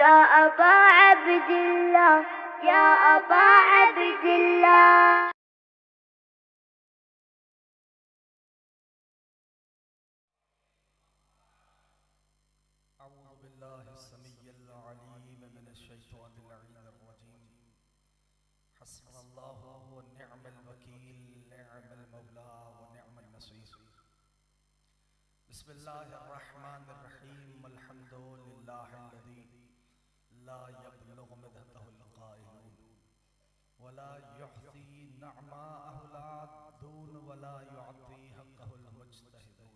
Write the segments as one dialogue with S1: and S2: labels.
S1: या अबा अब्दिल्लाह, या अबा अब्दिल्लाह।
S2: अऊज़ु बिल्लाहि समीइल अलीम मिनश शैतानिर रजीम। हस्बुनल्लाहु व निअमल वकील, निअमल मौला व निअमन नसीर। बिस्मिल्लाहिर रहमानिर रहीम। अल्हम्दुलिल्लाहिल्लज़ी ला यब्लुगु मदहतहुल क़ाइलून व ला युहसी नअमाअहुल आद्दून व ला युअत्ती हक़्क़हुल मुज्तहिदून।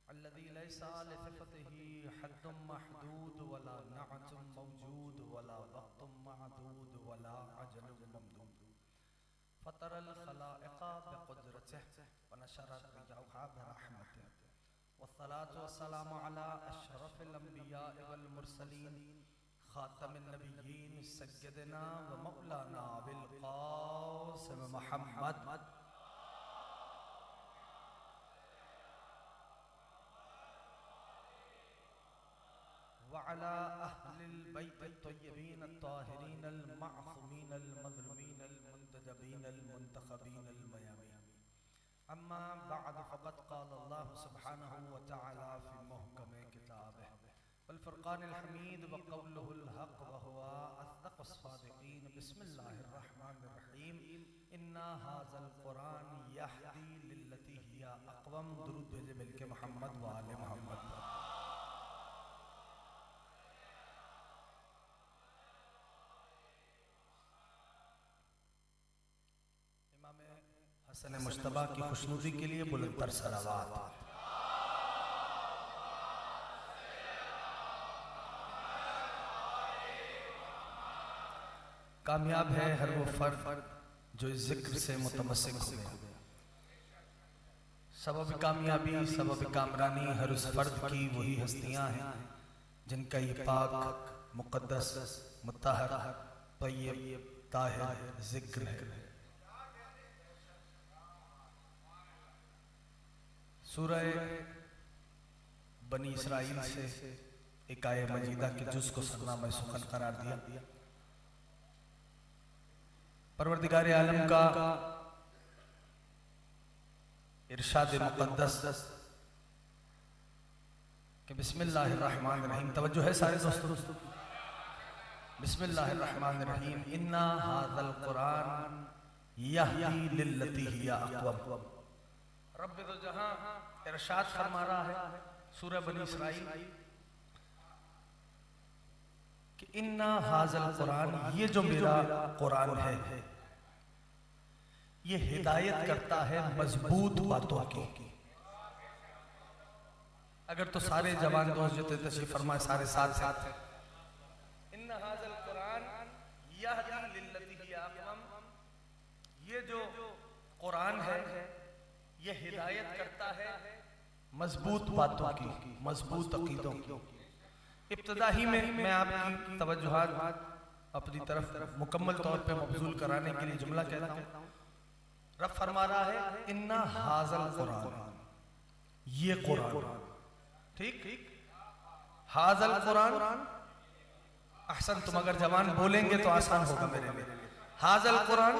S2: अल्लज़ी लैसा लिसिफ़तिही हद्दुम महदूद व ला नअतुम मौजूद व ला वक़्तुम मअदूद व ला अजलुम ममदूद। फ़तरल ख़लाइक़ बिक़ुद्रतिही व नशरत बिजौहा बिरहमतिही। वस्सलातु वस्सलामु अला अशरफिल अंबियाइ वल मुरसलीन, खातमिन नबिय्यीन, सय्यदिना व मौलाना अबिल क़ासिम मुहम्मद व अला अहलिल बैत अत्तय्यबीन अत्ताहिरीन अल-मअसूमीन अल-मज़लूमीन अल-मुंतजबीन अल-मुंतखबीन अल-मयामीन। अम्मा बअद फ़क़द क़ाल अल्लाहु सुब्हानहु व तआला फ़ी मुहकम किताबिही वल फ़ुरक़ानिल हमीद व क़ौलुहुल हक़ व हुवा अस्दक़ुस सादिक़ीन। बिस्मिल्लाहिर रहमानिर रहीम। इन्ना हाज़ल क़ुरान यहदी लिल्लती हिया अक़वम। दुरूद भेजे मिलके मोहम्मद व आले मोहम्मद। इमाम हसन मुश्तबा की खुशनुदी के लिए बुलंदतर सलावत। कामयाब है हर वो फर्द जो इस जिक्र से मुतमस्सिक हो गया। सबब कामयाबी, सबब कामरानी हर उस फर्द की वही हस्तियां हैं जिनका ये पाक, मुक़द्दस, मुत्तहर, तय्यब, ताहिर जिक्र है। सूरह बनी इसराइल से एक आये मजीदा के जुज़ को सरनामा सुखन करार दिया। परवरदिगार आलम का इरशाद मुक़द्दस कि बिस्मिल्लाहिर रहमानिर रहीम। तवज्जो है सारे दोस्तों। बिस्मिल्लाहिर रहमानिर रहीम। इन्ना हाज़ल क़ुरान यहदी लिल्लती हिया अक़वम। रब्बे दो जहां इरशाद फरमा रहा है सूरह बनी इसराइल कि इन्ना हाज़ल क़ुरान, ये जो मेरा क़ुरान है ये हिदायत करता है मजबूत बातों की। अगर तो सारे जवान दोस्त जो तशरीफ फरमाए सारे साथ साथ हैं। इन्ना हाज़ल क़ुरान यहदी लिल्लती हिया अक़वम, ये जो क़ुरान है ये हिदायत करता है मजबूत बातों की, मजबूत अकीदों की। इब्तिदा ही में मैं आपकी तवज्जुहात अपनी तरफ मुकम्मल तौर पे मबजूल कराने के लिए जुमला कहता हूँ। रब फरमा रहा है इन्ना हाज़ल क़ुरान, ये क़ुरान, ठीक, हाज़ल क़ुरान। अहसन, तुम अगर जवान बोलेंगे तो आसान होगा मेरे लिए। हाज़ल क़ुरान,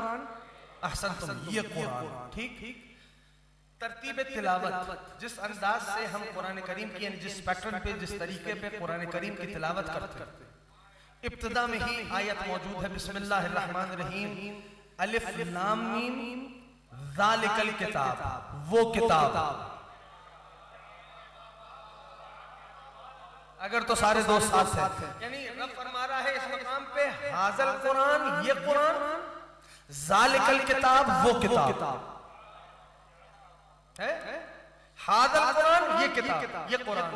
S2: अहसन तुम, ये क़ुरान, ठीक। तरतीब तिलावत, जिस अंदाज से हम कुरान करीम की, जिस पैटर्न पे, जिस तरीके पे कुरान करीम की तिलावत करते हैं, इब्तिदा में ही आयत मौजूद है बिस्मिल्लाहिर रहमानिर रहीम। अलिफ लाम मीम ज़ालिकल किताब, वो किताब। अगर तो सारे दोस्त साथ हैं, यानी रब फरमा रहा है इस मकाम पे हाज़ल क़ुरान, ये क़ुरान, ज़ालिकल किताब, वो किताब है। हाज़ल क़ुरान, ये किताब, ये क़ुरान,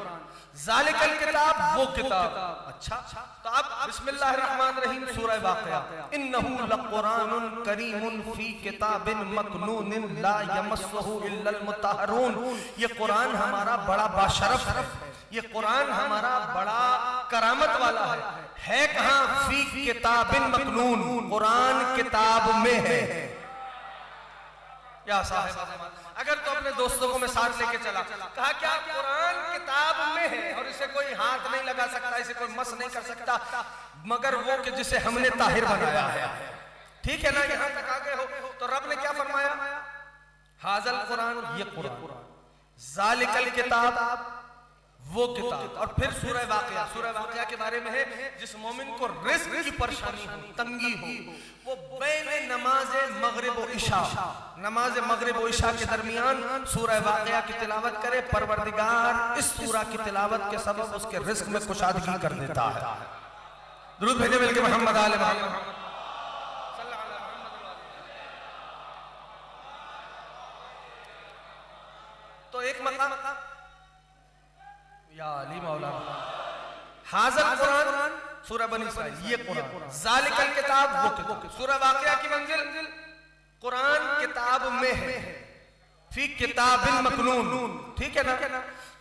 S2: ज़ालिकल किताब, वो किताब। अच्छा, तो अब बिस्मिल्लाहिर रहमानिर रहीम सूरह वाक़िया। इन्नहु लक़ुरानुन करीमुन फ़ी किताबिन मकनूनिन ला यमस्सुहु इल्लल मुत्तहरून। ये कुरान हमारा बड़ा बाशरफ है, ये कुरान हमारा बड़ा करामत वाला है कहाँ? फ़ी किताबिन मकनून, कुरान किताब में है। या साहिब ज़मान, अगर तो अपने दोस्तों को मैं साथ लेके चला, कहा क्या कुरान किताब में है और इसे कोई हाथ नहीं लगा सकता, इसे कोई मस नहीं कर सकता मगर वो कि जिसे हमने ताहिर बनाया है। ठीक है ना, यहां तक आ गए हो तो रब ने क्या फरमाया, हाज़ल कुरान, ये कुरान, ज़ालिकल किताब, वो किताब। और फिर सूरह वाक़िया के बारे में है, जिस मोमिन को रिज़्क़ की परेशानी हो, तंगी हो, वो बैन नमाज मगरिब व इशा, नमाज मगरिब व इशा के दरमियान सूरह वाक़िया की तिलावत करे, परवरदिगार इस सूरा की तिलावत के सबब उसके रिज़्क़ में कुशादगी कर देता है। दुरूद भेजे मिलके मोहम्मद आले मोहम्मद। तो एक मकाम या अली मौलाना, हाज़ल कुरान सूरह बनी इसराइल, ये कुरान, ज़ालिकल किताब, वो किताब। सूरह वाक़िया की मंजिल कुरान किताब में है, फी किताबिन मकनून। ठीक है ना,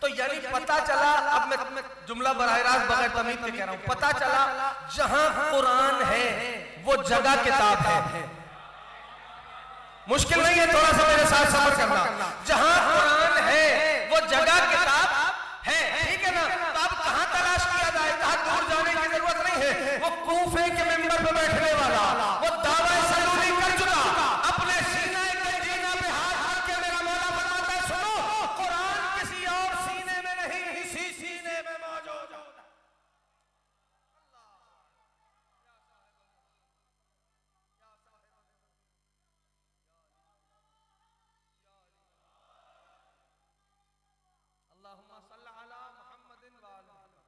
S2: तो यानी पता चला, अब मैं जुमला बराह रास्त बगैर तमीज़ के कह रहा हूं, पता चला जहां कुरान है वो जगह किताब है। मुश्किल नहीं है, थोड़ा सा मेरे साथ सफर करना, जहां कुरान है वो जगह किताब है। ठीक है ना, तो अब कहां तलाश किया जाए, कहां दूर जाने की जरूरत नहीं है। वो कूफे के मिंबर पे बैठने वाला, वो दावा सलूली कर चुका, अपने सीने के जीना पे हाथ रख के मेरा मौला फरमाता है, सुनो कुरान किसी और सीने में नहीं, इसी सीने में मौजूद है। अल्लाहुम्मा सल्ली अला मुहम्मदिन व आला मुहम्मद।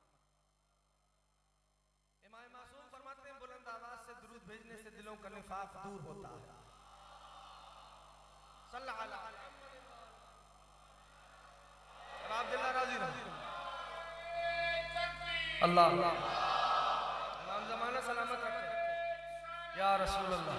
S2: इमाम मासूम फरमाते हैं, बुलंद आवाज से दुरूद भेजने से दिलों का निफाक दूर होता है। सल्ली अला अब्दुल्लाह राजी रहो। अल्लाह इमाम ज़माना सलामत रखे या रसूल अल्लाह।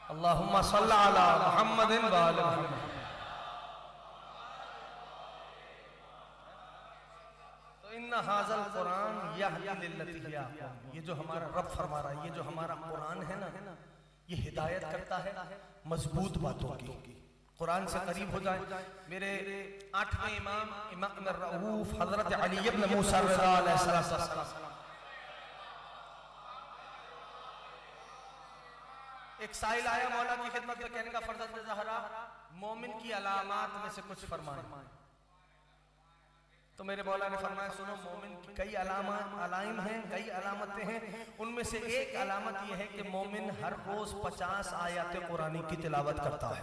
S2: अल्लाहुम्मा सल्ली अला मुहम्मदिन व आला मुहम्मद। तो इन्ना हाज़ल कुरान यहदी लिल्लती हिया अक़वम, ये जो हमारा रब फरमा रहा है, ये जो हमारा कुरान है ना, ये हिदायत करता है मजबूत बातों की। कुरान से करीब हो जाए। मेरे 8वें इमाम रऊफ हजरत अली इब्न मूसा रज़ा अलैहिस्सलाम, एक साइल आया मौला की खिदमत में, कहने का फर्ज़त ज़हरा मोमिन की अलामात में से कुछ फरमाए। तो मेरे मौला ने फरमाया, सुनो मोमिन की कई अलाइम हैं, कई अलामतें हैं, उनमें से एक अलामत यह है कि मोमिन हर रोज 50 आयत कुरानी की तिलावत करता है।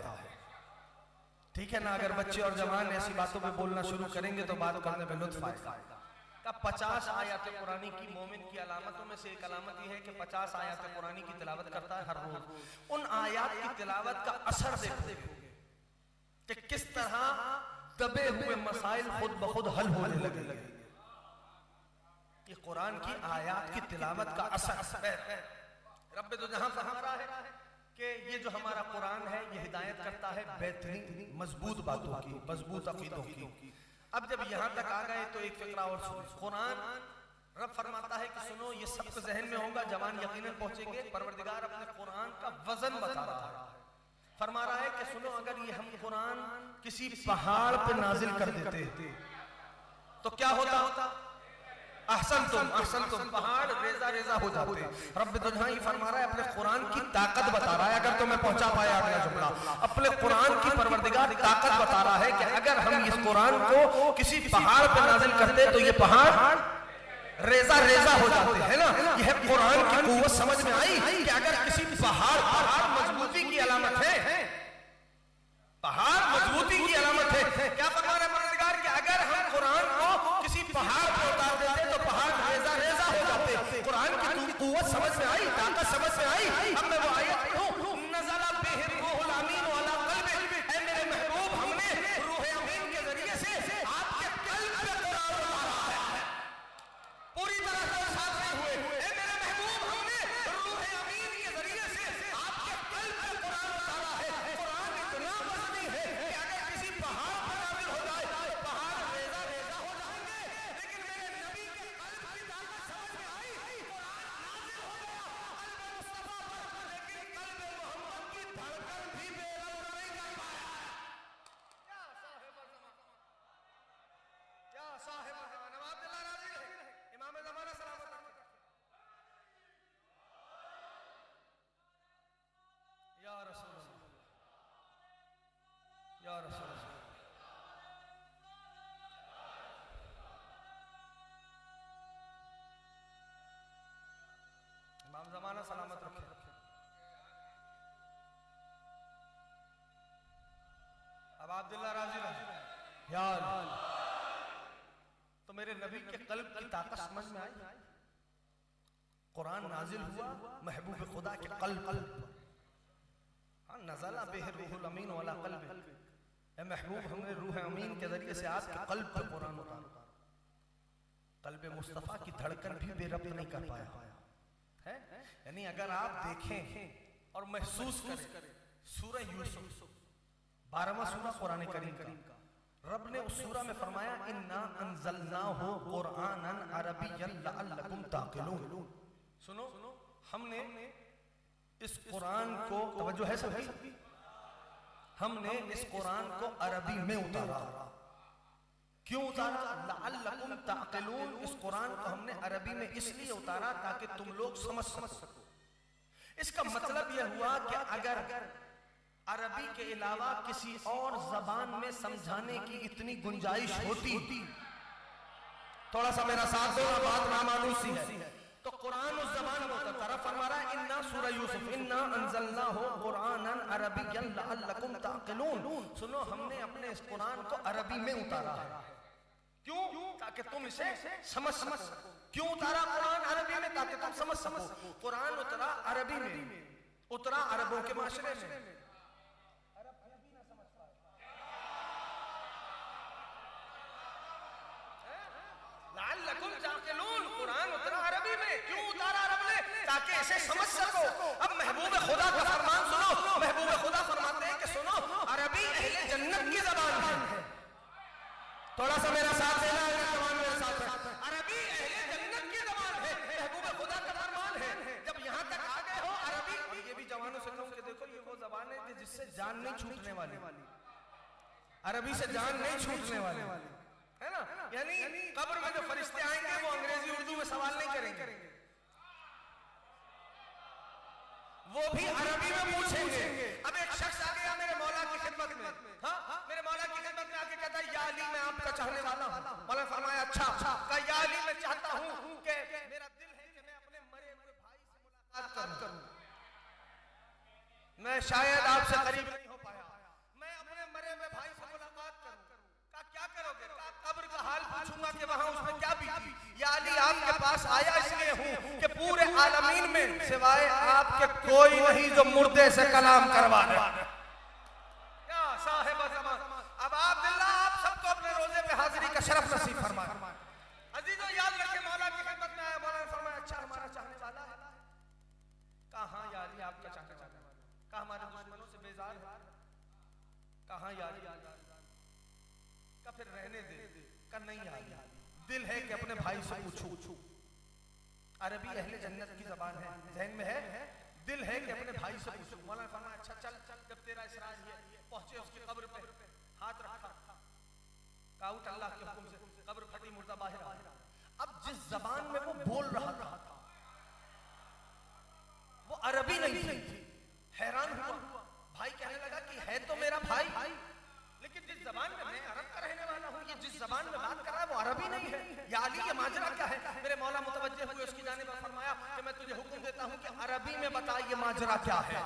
S2: ठीक है ना, अगर बच्चे और जवान ऐसी बातों पे बोलना शुरू करेंगे तो बात करने में लुत्फ आएगा। 50 आयत कुरानी की मोमिन की अलामतों में से एक अलामत यह है कि 50 आयत कुरानी की तिलावत करता है हर रोज। उन आयत की तिलावत का असर देखोगे कि किस तरह दबे हुए मसाइल खुद ब खुद हल होने लगे। ये कुरान की आयत की तिलावत का असर है। रब तो जहां फरमा रहा है कि ये जो हमारा कुरान है ये हिदायत करता है बेहतरीन मजबूत बातों की, मजबूत अकीदों की। अब जब यहाँ तक आ गए तो एक फिक्रा और सुनो। कुरान रब फरमाता है कि सुनो, ये सबके जहन में होगा, जवान यकीनन पहुंचेंगे। परवरदिगार अपने कुरान का वजन बता रहा है, फरमा रहा है कि सुनो, अगर ये हम कुरान किसी पहाड़ पे नाजिल कर देते तो क्या होता? अहसन तुम, पहाड़ रेजा रेजा हो जाते। रब तो जहां ही फरमा रहा है, अपने कुरान की ताकत बता रहा है। अगर तो मैं पहुंचा पाया अगला जुमला, अपने कुरान की परवरदिगार ताकत बता रहा है कि अगर हम इस कुरान को किसी पहाड़ पर नाजिल करते तो ये पहाड़ रेजा रेजा हो जाते हैं ना। यह कुरान की कुव्वत समझ में आई कि अगर किसी पहाड़ मजबूती की अलामत है, पहाड़ मजबूती की अलामत है। क्या फरमा रहा है परवरदिगार कि अगर हम कुरान को किसी पहाड़ पर उतार देते तो पहाड़ रेजा रेजा हो जाते। कुरान की कुव्वत समझ में आई, ताकत समझ में आई। अब मैं वो आयत पढ़ूं, नज़ला बिहि रूहुल अमीन अला क़ल्बि, ऐ मेरे महबूब, हमने रूह अमीन के जरिए से आपके कल्ब पे कुरान उतारा है। पूरी तरह से साथ नहीं हुए। ऐ मेरे महबूब, हमने रूह अमीन के जरिए से आपके कल्ब पे कुरान उतारा है। कुरान इतना वज़नी है कि अगर किसी पहाड़ या रसूल अल्लाह। इमाम ज़माना सलामत रखे। अब अब्दुल्लाह राजी यार तो मेरे नबी के कल्ब की ताकत समझ में आई। कुरान नाजिल हुआ महबूब खुदा के कल्ब पर। हाँ, नज़ला बिही रूहुल अमीन वाला कल्ब। ए महबूब, हमने रूह अमीन के जरिए से आपके कल्ब पर कुरान उतारा। कल्ब मुस्तफ़ा की धड़कन भी बेरब्त नहीं कर पाया है। यानी अगर आप देखें और महसूस करें, सूरह यूसुफ 12वां सूरा कुरान करीम का, रब ने उस सूरा में फरमाया इन्ना अंज़लनाहु कुरआनन अरबिय्यन लअल्लकुम ताक़िलून। सुनो, हमने इस कुरान को, तवज्जो है सभी, हमने इस कुरान को अरबी में उतारा। क्यों उतारा? लअल्लकुम ताक़िलून। इस कुरान को हमने अरबी में इसलिए उतारा ताकि तुम लोग समझ सको। इसका मतलब यह हुआ कि अगर अरबी के अलावा किसी और जबान में समझाने की इतनी गुंजाइश होती, थोड़ा सा मेरा साथ दो, बात नामानूसी है, तो कुरान उस जबान में होता। तरफ फरमा रहा है इन्ना सूरह यूसुफ इन्ना अंज़लनाहु कुरआनन अरबिय्यन लअल्लकुम ताक़िलून। सुनो, हमने अपने इस कुरान को अरबी में उतारा है। क्यों? ताकि तुम इसे समझ सको। क्यों उतारा कुरान अरबी में? ताकि तुम समझ सको। कुरान उतरा अरबी में, उतरा अरबों के माशरे में। लअल्लकुम ताक़िलून, कुरान उतरा अरबी में। क्यों उतारा अरब ने? ताकि इसे समझ सको। अब महबूब खुदा का फरमान सुनो। महबूब खुदा फरमाते हैं कि सुनो, अरबी अहले जन्नत की ज़बान है। थोड़ा सा मेरा साथ देना, अगर जवान मेरे साथ है। अरबी अहले जन्नत की ज़बान है, महबूब खुदा का फरमान है। जब यहाँ तक आ गए हो अरबी, और ये भी जवानों से कहूं कि देखो ये वो ज़बान है कि जिससे जान नहीं छूटने वाली। अरबी से जान नहीं छूटने वाली है ना। यानी कब्र में जो फरिश्ते आएंगे वो अंग्रेजी उर्दू में सवाल नहीं करेंगे, वो भी अरबी में पूछेंगे। अब एक शख्स आ गया मेरे मौला की खिदमत में, हाँ, मेरे मौला की खिदमत में आके कहता है या अली मैं आपका चाहने वाला हूँ। मौला फरमाया अच्छा, कहा या अली मैं चाहता हूँ कि मेरा दिल है कि मैं अपने मरे हुए भाई से मुलाकात करूँ। मैं शायद आपसे करीब नहीं हो पाया, मैं अपने मरे हुए भाई से मुलाकात करूँ। कहा क्या करोगे? कहा कब्र का हाल पूछूंगा कि वहां उसमें क्या बीती। या अली आपके पास आया इसलिए हूँ कि पूरे आलमीन में सिवाय आपके कोई नहीं जो मुर्दे से कलाम करवा दे। क्या साहिब ज़मान। अब अब्दुल्लाह, आप सबको अपने रोजे पे हाजिरी का शरफ नसीब फरमाए। अजीजों याद रखें, मौला की खिदमत में आया, मौला ने फरमाया अच्छा हमारा चाहने वाला है। कहा हाँ या अली आपका चाहने वाला है। कहा हमारे दुश्मनों से बेजार है। कहा या अली, का फिर रहने दे। का नहीं यार, दिल है कि अपने भाई से पूछूं। अरबी अहले जन्नत की ज़बान है, ज़हन में है, दिल है कि अपने भाई से पूछूं। मौलाना फरमाया अच्छा चल, जब तेरा इसरार है, पहुंचे उसकी कब्र पे, हाथ रखा, कहा उठ अल्लाह के हुक्म से, कब्र फटी, मुर्दा बाहर आ। अब जिस ज़बान में वो बोल रहा था वो अरबी नहीं थी। हैरान हुआ, भाई कहने लगा कि है तो मेरा भाई, लेकिन जिस जबान में मैं अरब का रहने वाला हूँ, ये जिस जबान में बात कर रहा है वो अरबी नहीं है। या अली ये माजरा क्या है? मेरे मौला मुतवज्जे हुए उसकी जानिब में फरमाया कि मैं तुझे हुक्म देता हूँ कि अरबी में बता ये माजरा क्या है।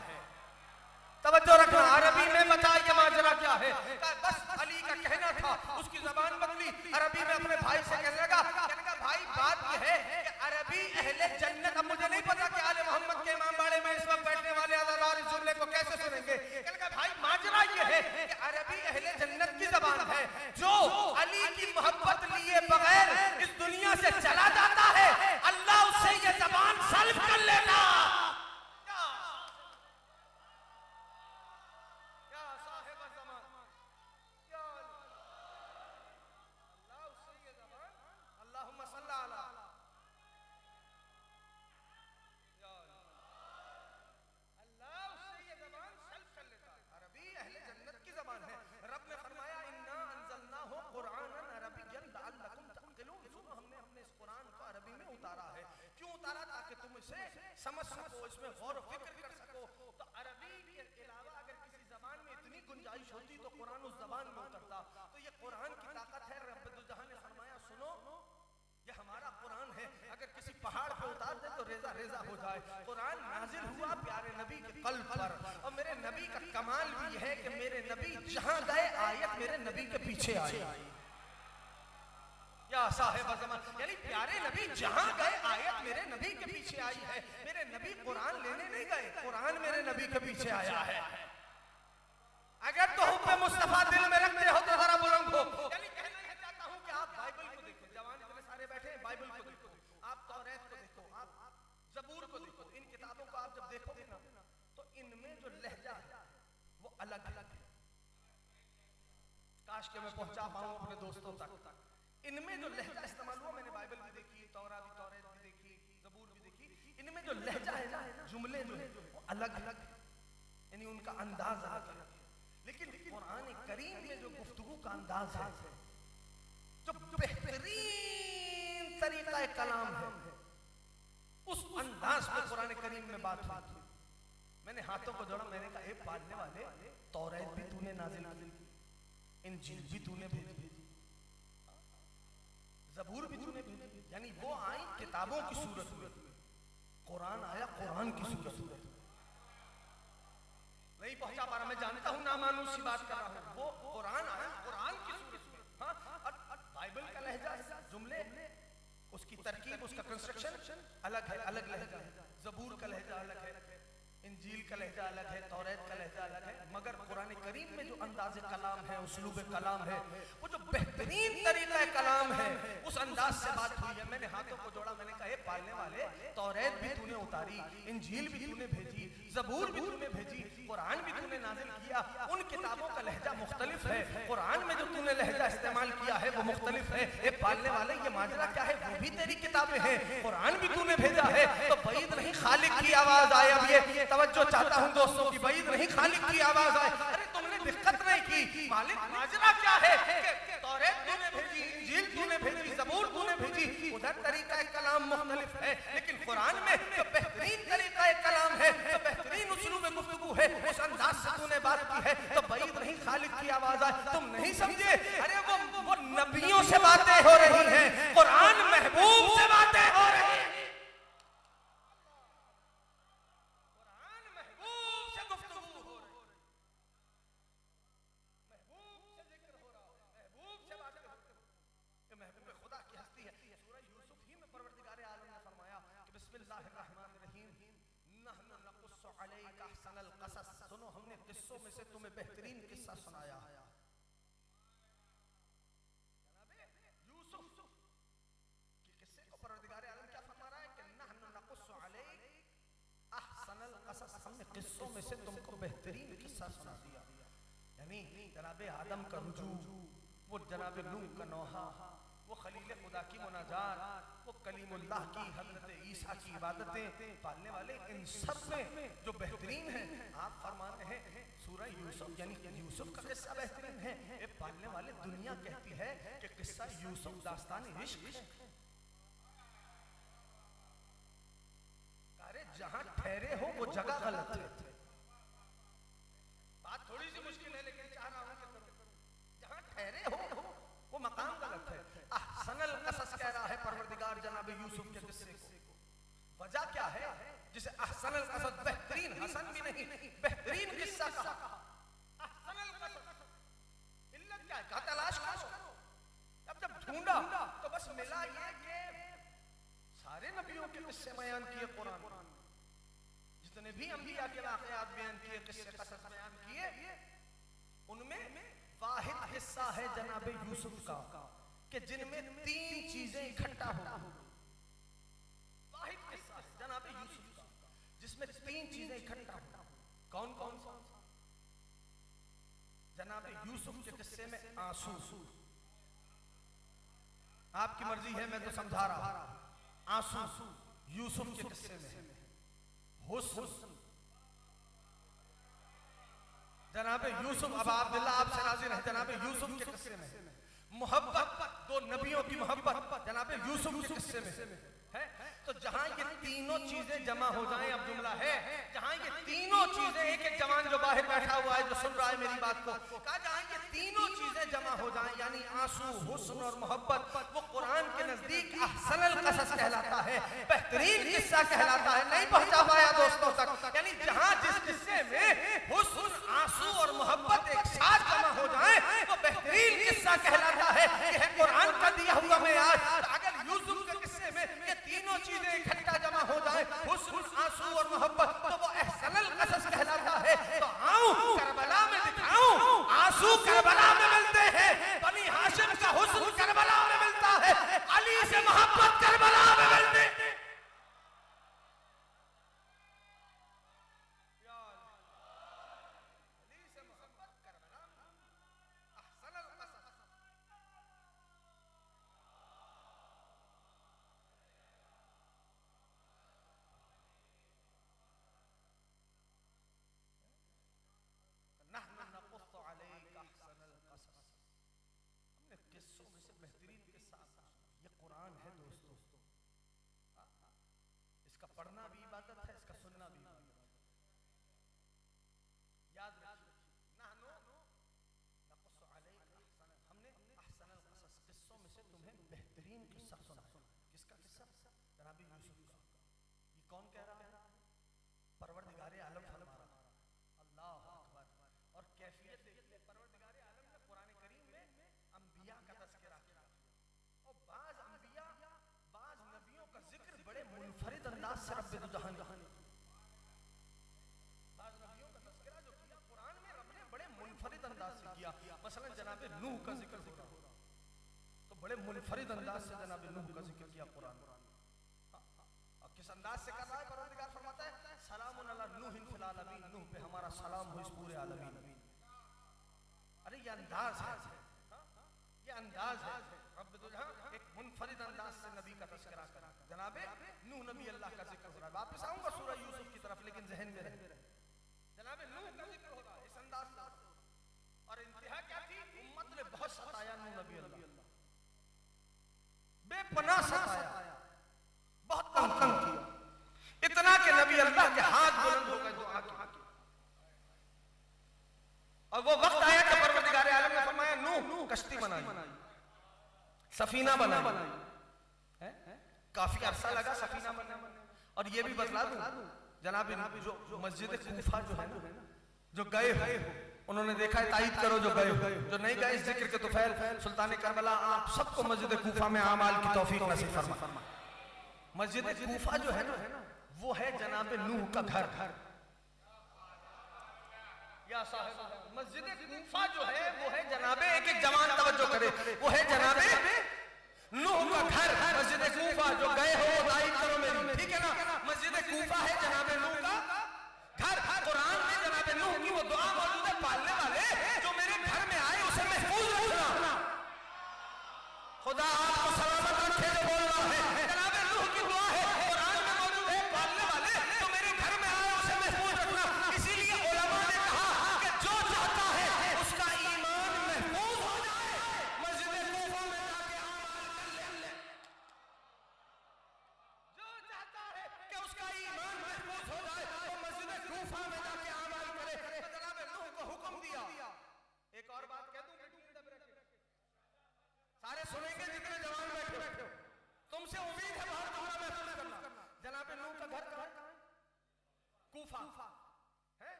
S2: तवज्जो रखना, अरबी में बता ये माजरा क्या है। बस अली का कहना था, उसकी जबान बदली, अरबी में अपने भाई से कहने लगा भाई बात ये है कि अरबी अहले जन्नत। अब मुझे नहीं पता कि आले मोहम्मद के इमाम बाड़े में इस वक्त बैठने वाले अज़ादार इस जुमले को कैसे सुनेंगे। कहने लगा भाई माजरा ये है कि अरबी अहले जन्नत की जबान है। जो अली की मोहब्बत लिए बगैर इस दुनिया से चला जाता है, अल्लाह उससे ये जबान सल्ब कर लेगा। समझ सको, इसमें गौर फिक्र कर सको। तो अरबी के अलावा अगर किसी जबान में इतनी गुंजाइश होती तो कुरान उस जबान में उतरता। तो ये कुरान की ताकत है। रब्बुल जहां ने फरमाया सुनो ये हमारा कुरान है, अगर किसी पहाड़ पे उतार दे तो रेजा रेजा हो जाए। कुरान नाजिल हुआ प्यारे नबी के कल्ब पर, और मेरे नबी का कमाल भी है कि मेरे नबी जहां गए आयत मेरे नबी के पीछे आई। या साहिब ज़मान, यानी प्यारे नबी जहां गए आयत मेरे नबी के पीछे आई है। मेरे नबी कुरान लेने नहीं गए, कुरान मेरे नबी के पीछे आया है। अगर तो हुब्बे मुस्तफा दिल में रखते हो तो जरा बुलंद हो। यानी कहना चाहता हूं कि आप बाइबल को देखो, जवान इतने सारे बैठे हैं, बाइबल को देखो, आप तौरात को देखो, आप ज़बूर को देखो, इन किताबों को आप जब देखोगे ना तो इनमें जो लहजा है वो अलग अलग है। काश के मैं पहुंचा पाऊं अपने दोस्तों तक। इनमें जो लहजा इस्तेमाल हुआ, मैंने बाइबल भी देखी, तौरात भी देखी, ज़बूर भी देखी, इनमें जो लहजा है ना, जुमले जो है वो अलग अलग, यानी उनका अंदाज अलग है। लेकिन कुरान करीम में जो गुफ्तगू का अंदाज है, जो बेहतरीन तरीका कलाम है, उस अंदाज में कुरान करीम में बात हुई। मैंने हाथों को जोड़ा, मैंने कहा ए पालने वाले, तौरात भी तूने नाज़िल की, इंजील भी तूने भेजी, ज़बूर भी तूने भेजी, यानी वो आई किताबों की सूरत में, कुरान आया कुरान की सूरत में। नहीं पहुंचा पा रहा, मैं जानता हूं नामानूस सी बात कर रहा हूं, वो कुरान आया कुरान की सूरत में। हाँ, बाइबल का लहजा, जुमले, उसकी तरकीब, उसका कंस्ट्रक्शन अलग है, अलग लहजा है। ज़बूर का लहजा अलग है, इंजील का लहजा अलग है, तौरात का लहजा अलग है, मगर कुरान करीम में जो अंदाज़ कलाम है, उस्लूब कलाम है, वो जो बेहतरीन तरीका कलाम है, उस अंदाज से बात हुई है। मैंने हाथों को जोड़ा, मैंने कहा पालने वाले, तौरात भी तूने उतारी, इंजील भी तूने भेजी, ज़बूर भी तूने भेजी, कुरान भी तूने नाज़िल किया। उन किताबों का लहजा मुख्तलिफ है, कुरान में जो तूने लहजा इस्तेमाल किया है वो मुख्तलिफ है। ये पालने वाले, ये माजरा क्या है, वो भी तेरी किताबें हैं, कुरान भी तूने भेजा है, तो बईद नहीं खालिक की आवाज आए। अब ये तवज्जो चाहता हूं दोस्तों की, बईद नहीं खालिक की आवाज आए। अरे तुमने दिक्कत नहीं की, मालिक माजरा क्या है कि तौरात तूने भेजी, इंजील तूने भेजी, ज़बूर तूने भेजी, उधर तरीका कलाम मुख्तलिफ है, लेकिन कुरान में जो बेहतरीन तरीका कलाम है, जो बेहतरीन उस्लूब गुफ्तगू है, उस अंदाज से तूने बात की है, तो बईद नहीं खालिक की आवाज आए। तुम नहीं समझे, अरे वो नबियों से बातें हो रही हैं, कुरान महबूब से बातें हो रही हैं, सुनो हमने किस्सों में से तुम्हें बेहतरीन किस्सा सुनाया है। यूसुफ के किस्से को परवरदिगार आलम क्या फरमा रहा है कि नहनु नकुस्सु अलैक अहसनल क़सस, हमने किस्सों में से तुमको बेहतरीन किस्सा सुना दिया। यानी जनाबे आदम का रुजू, वो जनाबे नूह का नौहा, वो खलील खुदा की मुनाजात, वो कलीमुल्लाह की हज़रत ईसा की इबादतें, पालने वाले इन सब में जो बेहतरीन है, आप फरमा रहे हैं सूरह यूसुफ, यानी यूसुफ का किस्सा बेहतरीन है। ये पालने वाले दुनिया कहती है कि किस्सा यूसुफ दास्तान इश्क है। अरे जहां ठहरे हो वो जगह गलत है। बात थोड़ी सी मुश्किल है, लेकिन चाह रहा हूं कि जहां ठहरे हो वो मकाम गलत है। अहसनल क़सस कह रहा है परवरदिगार जनाब यूसुफ के किस्से को। वजह क्या है जिसे अहसनल क़सस, बेहतरीन, हसन भी नहीं, बेहतरीन किस्सा कहा। अहसनल क़सस, इल्लत क्या है, कहा तलाश करो। अब जब ढूंढा तो बस मिला ये कि सारे नबियों के किस्से बयान किए कुरान, जितने भी अंबिया के वाक़यात बयान किए, किस्से क़सस बयान किए, उनमें वाहिद हिस्सा है जनाब यूसुफ का कि जिनमें तीन चीजें इकट्ठा हो। वाहिद हिस्सा है जनाब यूसुफ का जिसमें तीन चीजें इकट्ठा हो। कौन कौन सा? जनाब यूसुफ के किस्से में आंसू, आपकी मर्जी है मैं तो समझा रहा, आंसू यूसुफ के किस्से में, हुस्न जनाब यूसुफ, अब अब्दुल्लाह आपसे नाज़िर है जनाब यूसुफ के किस्से में, मोहब्बत, दो नबियों की मोहब्बत जनाब यूसुफ के किस्से में है। तो जहां ये तीनों चीजें जमा हो जाएं, अब जुमला है, जहां ये तीनों चीजें, एक एक जवान जो बाहर बैठा हुआ है, जो सुन रहा है मेरी बात को, कहा जहां ये तीनों चीजें जमा हो जाएं, यानी आंसू, हुस्न और मोहब्बत, वो कुरान के नजदीक अहसनुल क़सस कहलाता है, बेहतरीन किस्सा कहलाता है। नहीं पहुंचा पाया दोस्तों तक। यानी जहां जिस किस्से में हुस्न, आंसू और मोहब्बत एक साथ जमा हो जाए, वो बेहतरीन किस्सा कहलाता है। यह है कुरान का दिया हुआ मेयार। अगर यूसुफ के किस्से में ये तीनों चीजें इकट्ठा जमा हो जाए, हुस्न, आंसू और मोहब्बत, तो वो अहसनुल क़सस कहलाता है। तो आओ करबला में दिखाऊं, आंसू करबला में मिलते हैं, बनी हाशिम का हुस्न करबला में मिलता है, अली से मोहब्बत करबला में मिलते हैं। हमने किस्सों में से बेहतरीन किस्सा, ये कुरान है दोस्तों। इसका पढ़ना भी इबादत है, इसका सुनना भी इबादत है। याद रखिए, हमने अहसनुल क़सस, किस्सों में से तुम्हें बेहतरीन किस्सा सुना। किसका किस्सा? जनाब यूसुफ का। ये कौन कह रहा है? परवरदिगारे आलम फरमा रहा है। अल्लाह अकबर। और कैफियत देखिए, परवरदिगारे आलम ने कुरान करीम में अंबिया का तज़किरा किया, और बाज़ अंबिया, बाज़ नबियों का जिक्र बड़े मुनफरिद अंदाज से रब्बे दो जहान, बाज़ नबियों का तज़किरा जो किया कुरान में रब ने बड़े मुनफरिद अंदाज से किया। मसलन जनाब नूह का जिक्र हो रहा, तो बड़े मुनफरिद अंदाज से जनाब नूह का जिक्र किया कुरान। और किस अंदाज से कर रहा है? परवरदिगार फरमाता है सलामुन अला नूहिन फिल आलमीन, नूह पे हमारा सलाम हो इस पूरे आलमीन। अरे ये अंदाज है, ये अंदाज है। रब दो जहां एक मुनफरिद अंदाज से नबी का तज़किरा करा। जनाबे नूह नबी अल्लाह का जिक्र हो रहा है। वापस आऊंगा सूरह यूसुफ की तरफ, लेकिन जहन में रहे, जनाबे नूह का जिक्र हो रहा है इस अंदाज से। और इंतहा क्या थी? उम्मत ने बहुत सताया नूह नबी अल्लाह, बेपनाह सताया, बहुत तंग किया, इतना कि नबी अल्लाह के हाथ बुलंद हो गए दुआ की। और वो वक्त आया कि परवरदिगार आलम ने फरमाया नूह कश्ती बनाई, सफीना बनाई। काफी अरसा लगा सफीना बनने में। और ये भी बतला दूं, जनाब जो मस्जिद कूफा जो है ना, जो गए हो उन्होंने देखा है, तायीद करो जो गए हो। जो नहीं गए इस जिक्र के तुफैल सुल्तान करबला, आप सबको मस्जिद कूफा में आमाल की तौफीक नसीब फरमा। मस्जिद कूफा जो है ना, वो है जनाब नूह का घर। या साहिब, मस्जिद कूफा जो है वो है जनाबे, एक एक जवान तवज्जो करे, वो है जनाबे नूह का घर। मस्जिद कूफा जो गए हो तायीद करो मेरी, ठीक है ना? मस्जिद कूफा है जनाबे नूह का घर। कुरान में जनाबे नूह की वो दुआ मौजूद है, पालने वाले जो मेरे घर में आए उसे महफूज रखना, खुदा आपको सलामत रखे जो बोल रहा है। जनाबे नूह की दुआ है, कुरान में मौजूद है, पालने वाले जो मेरे घर में आए उसे महफूज रखना। इसीलिए उलमा ने कहा कि जो चाहता है उसका ईमान महफूज हो जाए, मस्जिद कूफा में जाके अमाल कर ले। जो चाहता है कि उसका ईमान महफूज हो जाए तो मस्जिद कूफा में जाके अमाल करे। तो जनाब नूह को हुक्म दिया। एक और बात कह दूं, सारे सुनेंगे जितने जवान बैठे हो, तुमसे उम्मीद है बहुत जुमला महफूज करना। जनाब नूह का घर कहां है? कूफा है।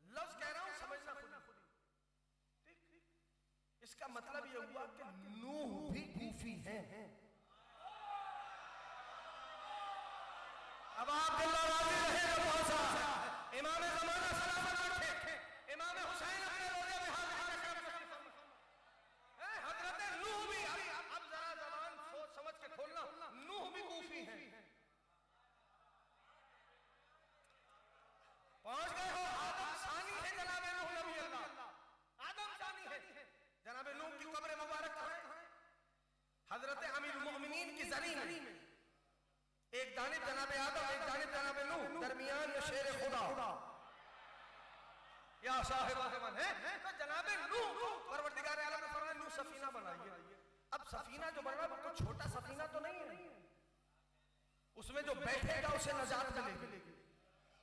S2: लफ्ज कह रहा हूं, समझना खुद। ठीक, इसका मतलब यह हुआ कि नूह भी कूफी है। अब आप अल्लाह राजी रहे, इमाम ज़माना सलामत रखे, इमाम हुसैन अपने रोज़े में हाथ हजरत नूह भी, अब जरा ज़बान सोच समझ के खोलना, नूह भी कूफी है। पहुंच गए हो? आदम सानी है जनाब नूह नबी अल्लाह, आदम सानी है। जनाब नूह की कब्र मुबारक कहां है? हजरत अमीरुल मोमिनीन की ज़मीन में, एक जानिब जनाब आदम, एक जानिब जनाब नूह, दरमियान में शेर खुदा या साहिब आसमान है। तो जनाब नूह परवरदिगार आलम ने फरमाया नूह सफीना बनाइए। अब सफीना जो बन रहा है वो छोटा सफीना तो नहीं है, उसमें जो बैठेगा उसे नजात मिलेगी।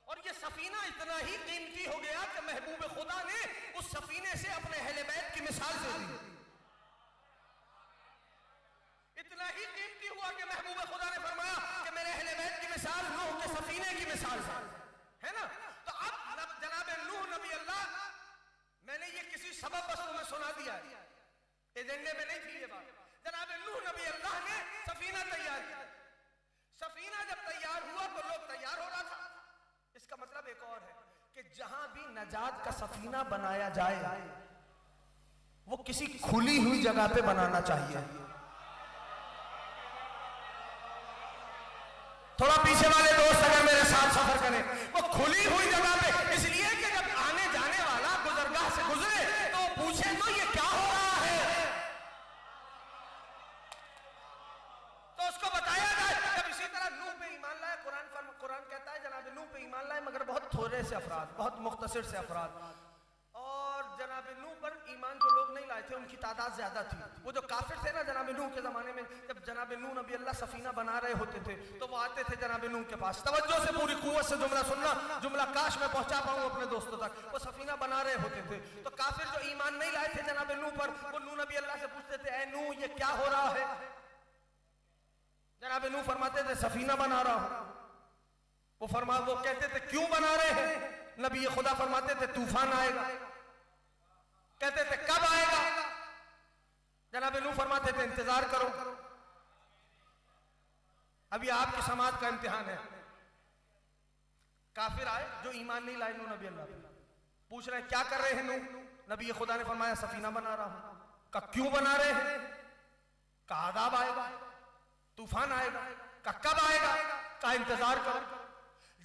S2: और ये सफीना इतना ही कीमती हो गया कि महबूब खुदा ने उस सफीने से अपने अहले बैत की मिसाल दे दी। इतना ही कीमती हुआ कि महबूब खुदा ने फरमाया कि मेरे अहले बैत की मिसाल नूह के सफीने की मिसाल है ना। तो अब जनाब नूह नबी अल्लाह, मैंने ये किसी सबब बस तुम्हें सुना दिया है, एजेंडे में नहीं थी ये बात। जनाब नूह नबी अल्लाह ने सफीना तैयार किया। सफीना जब तैयार हुआ तो लोग तैयार हो रहा था। इसका मतलब एक और है कि जहां भी नजात का सफीना बनाया जाए वो किसी खुली हुई जगह पे बनाना चाहिए। थोड़ा पीछे वाले दोस्त अगर मेरे साथ सफर करें, वो खुली हुई जगह पे, इसलिए कि जब आने जाने वाला गुजरगाह से गुजरे तो पूछे तो ये क्या हो रहा है, तो उसको बताया जाए। जब इसी तरह नूह पे ईमान लाए, कुरान कहता है जनाब नूह पे ईमान लाए मगर बहुत थोड़े से अफराद, बहुत मुख्तसर से अफराद। और जनाब नूह पर ईमान जो लोग नहीं लाए थे उनकी तादाद ज्यादा थी। वो जो काफिर थे ना जनाब नूह के जमाने में, जब जनाब नूह नबी अल्लाह सफीना बना रहे होते थे तो वो आते थे जनाब नूह के पास। तवज्जो से पूरी कुव्वत से जुमला सुनना, जुमला काश मैं पहुंचा पाऊं अपने दोस्तों तक। वो सफीना बना रहे होते थे तो काफिर जो ईमान नहीं लाए थे जनाब नूह पर, वो नूह नबी अल्लाह से पूछते थे, ऐ नूह ये क्या हो रहा है। जनाब नूह फरमाते थे सफीना बना रहा हूं। वो कहते थे क्यों बना रहे हैं। नबी खुदा फरमाते थे तूफान आएगा। कहते थे कब आएगा। जनाब नूह फरमाते थे इंतजार करो, अभी आपकी समाज का इम्तिहान है। काफिर आए जो ईमान नहीं लाए, नूह नबी अल्लाह पूछ रहे हैं क्या कर रहे हैं नूह। नबी खुदा ने फरमाया सफीना बना रहा हूं। का क्यों बना रहे हैं। का आदाब आएगा, तूफान आएगा। का कब आएगा। का इंतजार करो।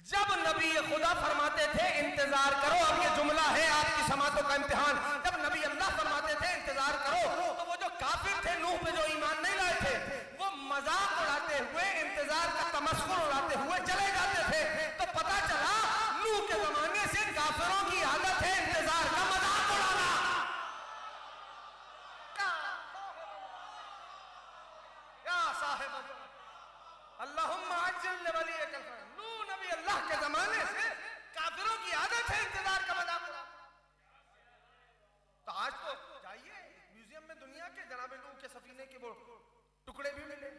S2: जब नबी खुदा फरमाते थे इंतजार करो, अब ये जुमला है आपकी समातों का इम्तिहान। जब नबी अल्लाह फरमाते थे इंतजार करो तो वो जो काफिर थे नूह पे जो ईमान नहीं लाए थे वो मजाक उड़ाते हुए, इंतजार का तमस्कुर उड़ाते हुए चले जाते थे। तो पता चला नूह के जमाने से काफिरों की आदत है इंतजार का मजाक उड़ाना। या साहिब अल्लाहुम्मा अज्जिल वलियकल फरज। नूह नबी अल्लाह के जमाने से काफिरों की आदत है इंतजार का मजाक उड़ाना। तो आज तो जाइए म्यूजियम में दुनिया के जनाब नूह के सफीने के वो टुकड़े भी मिले।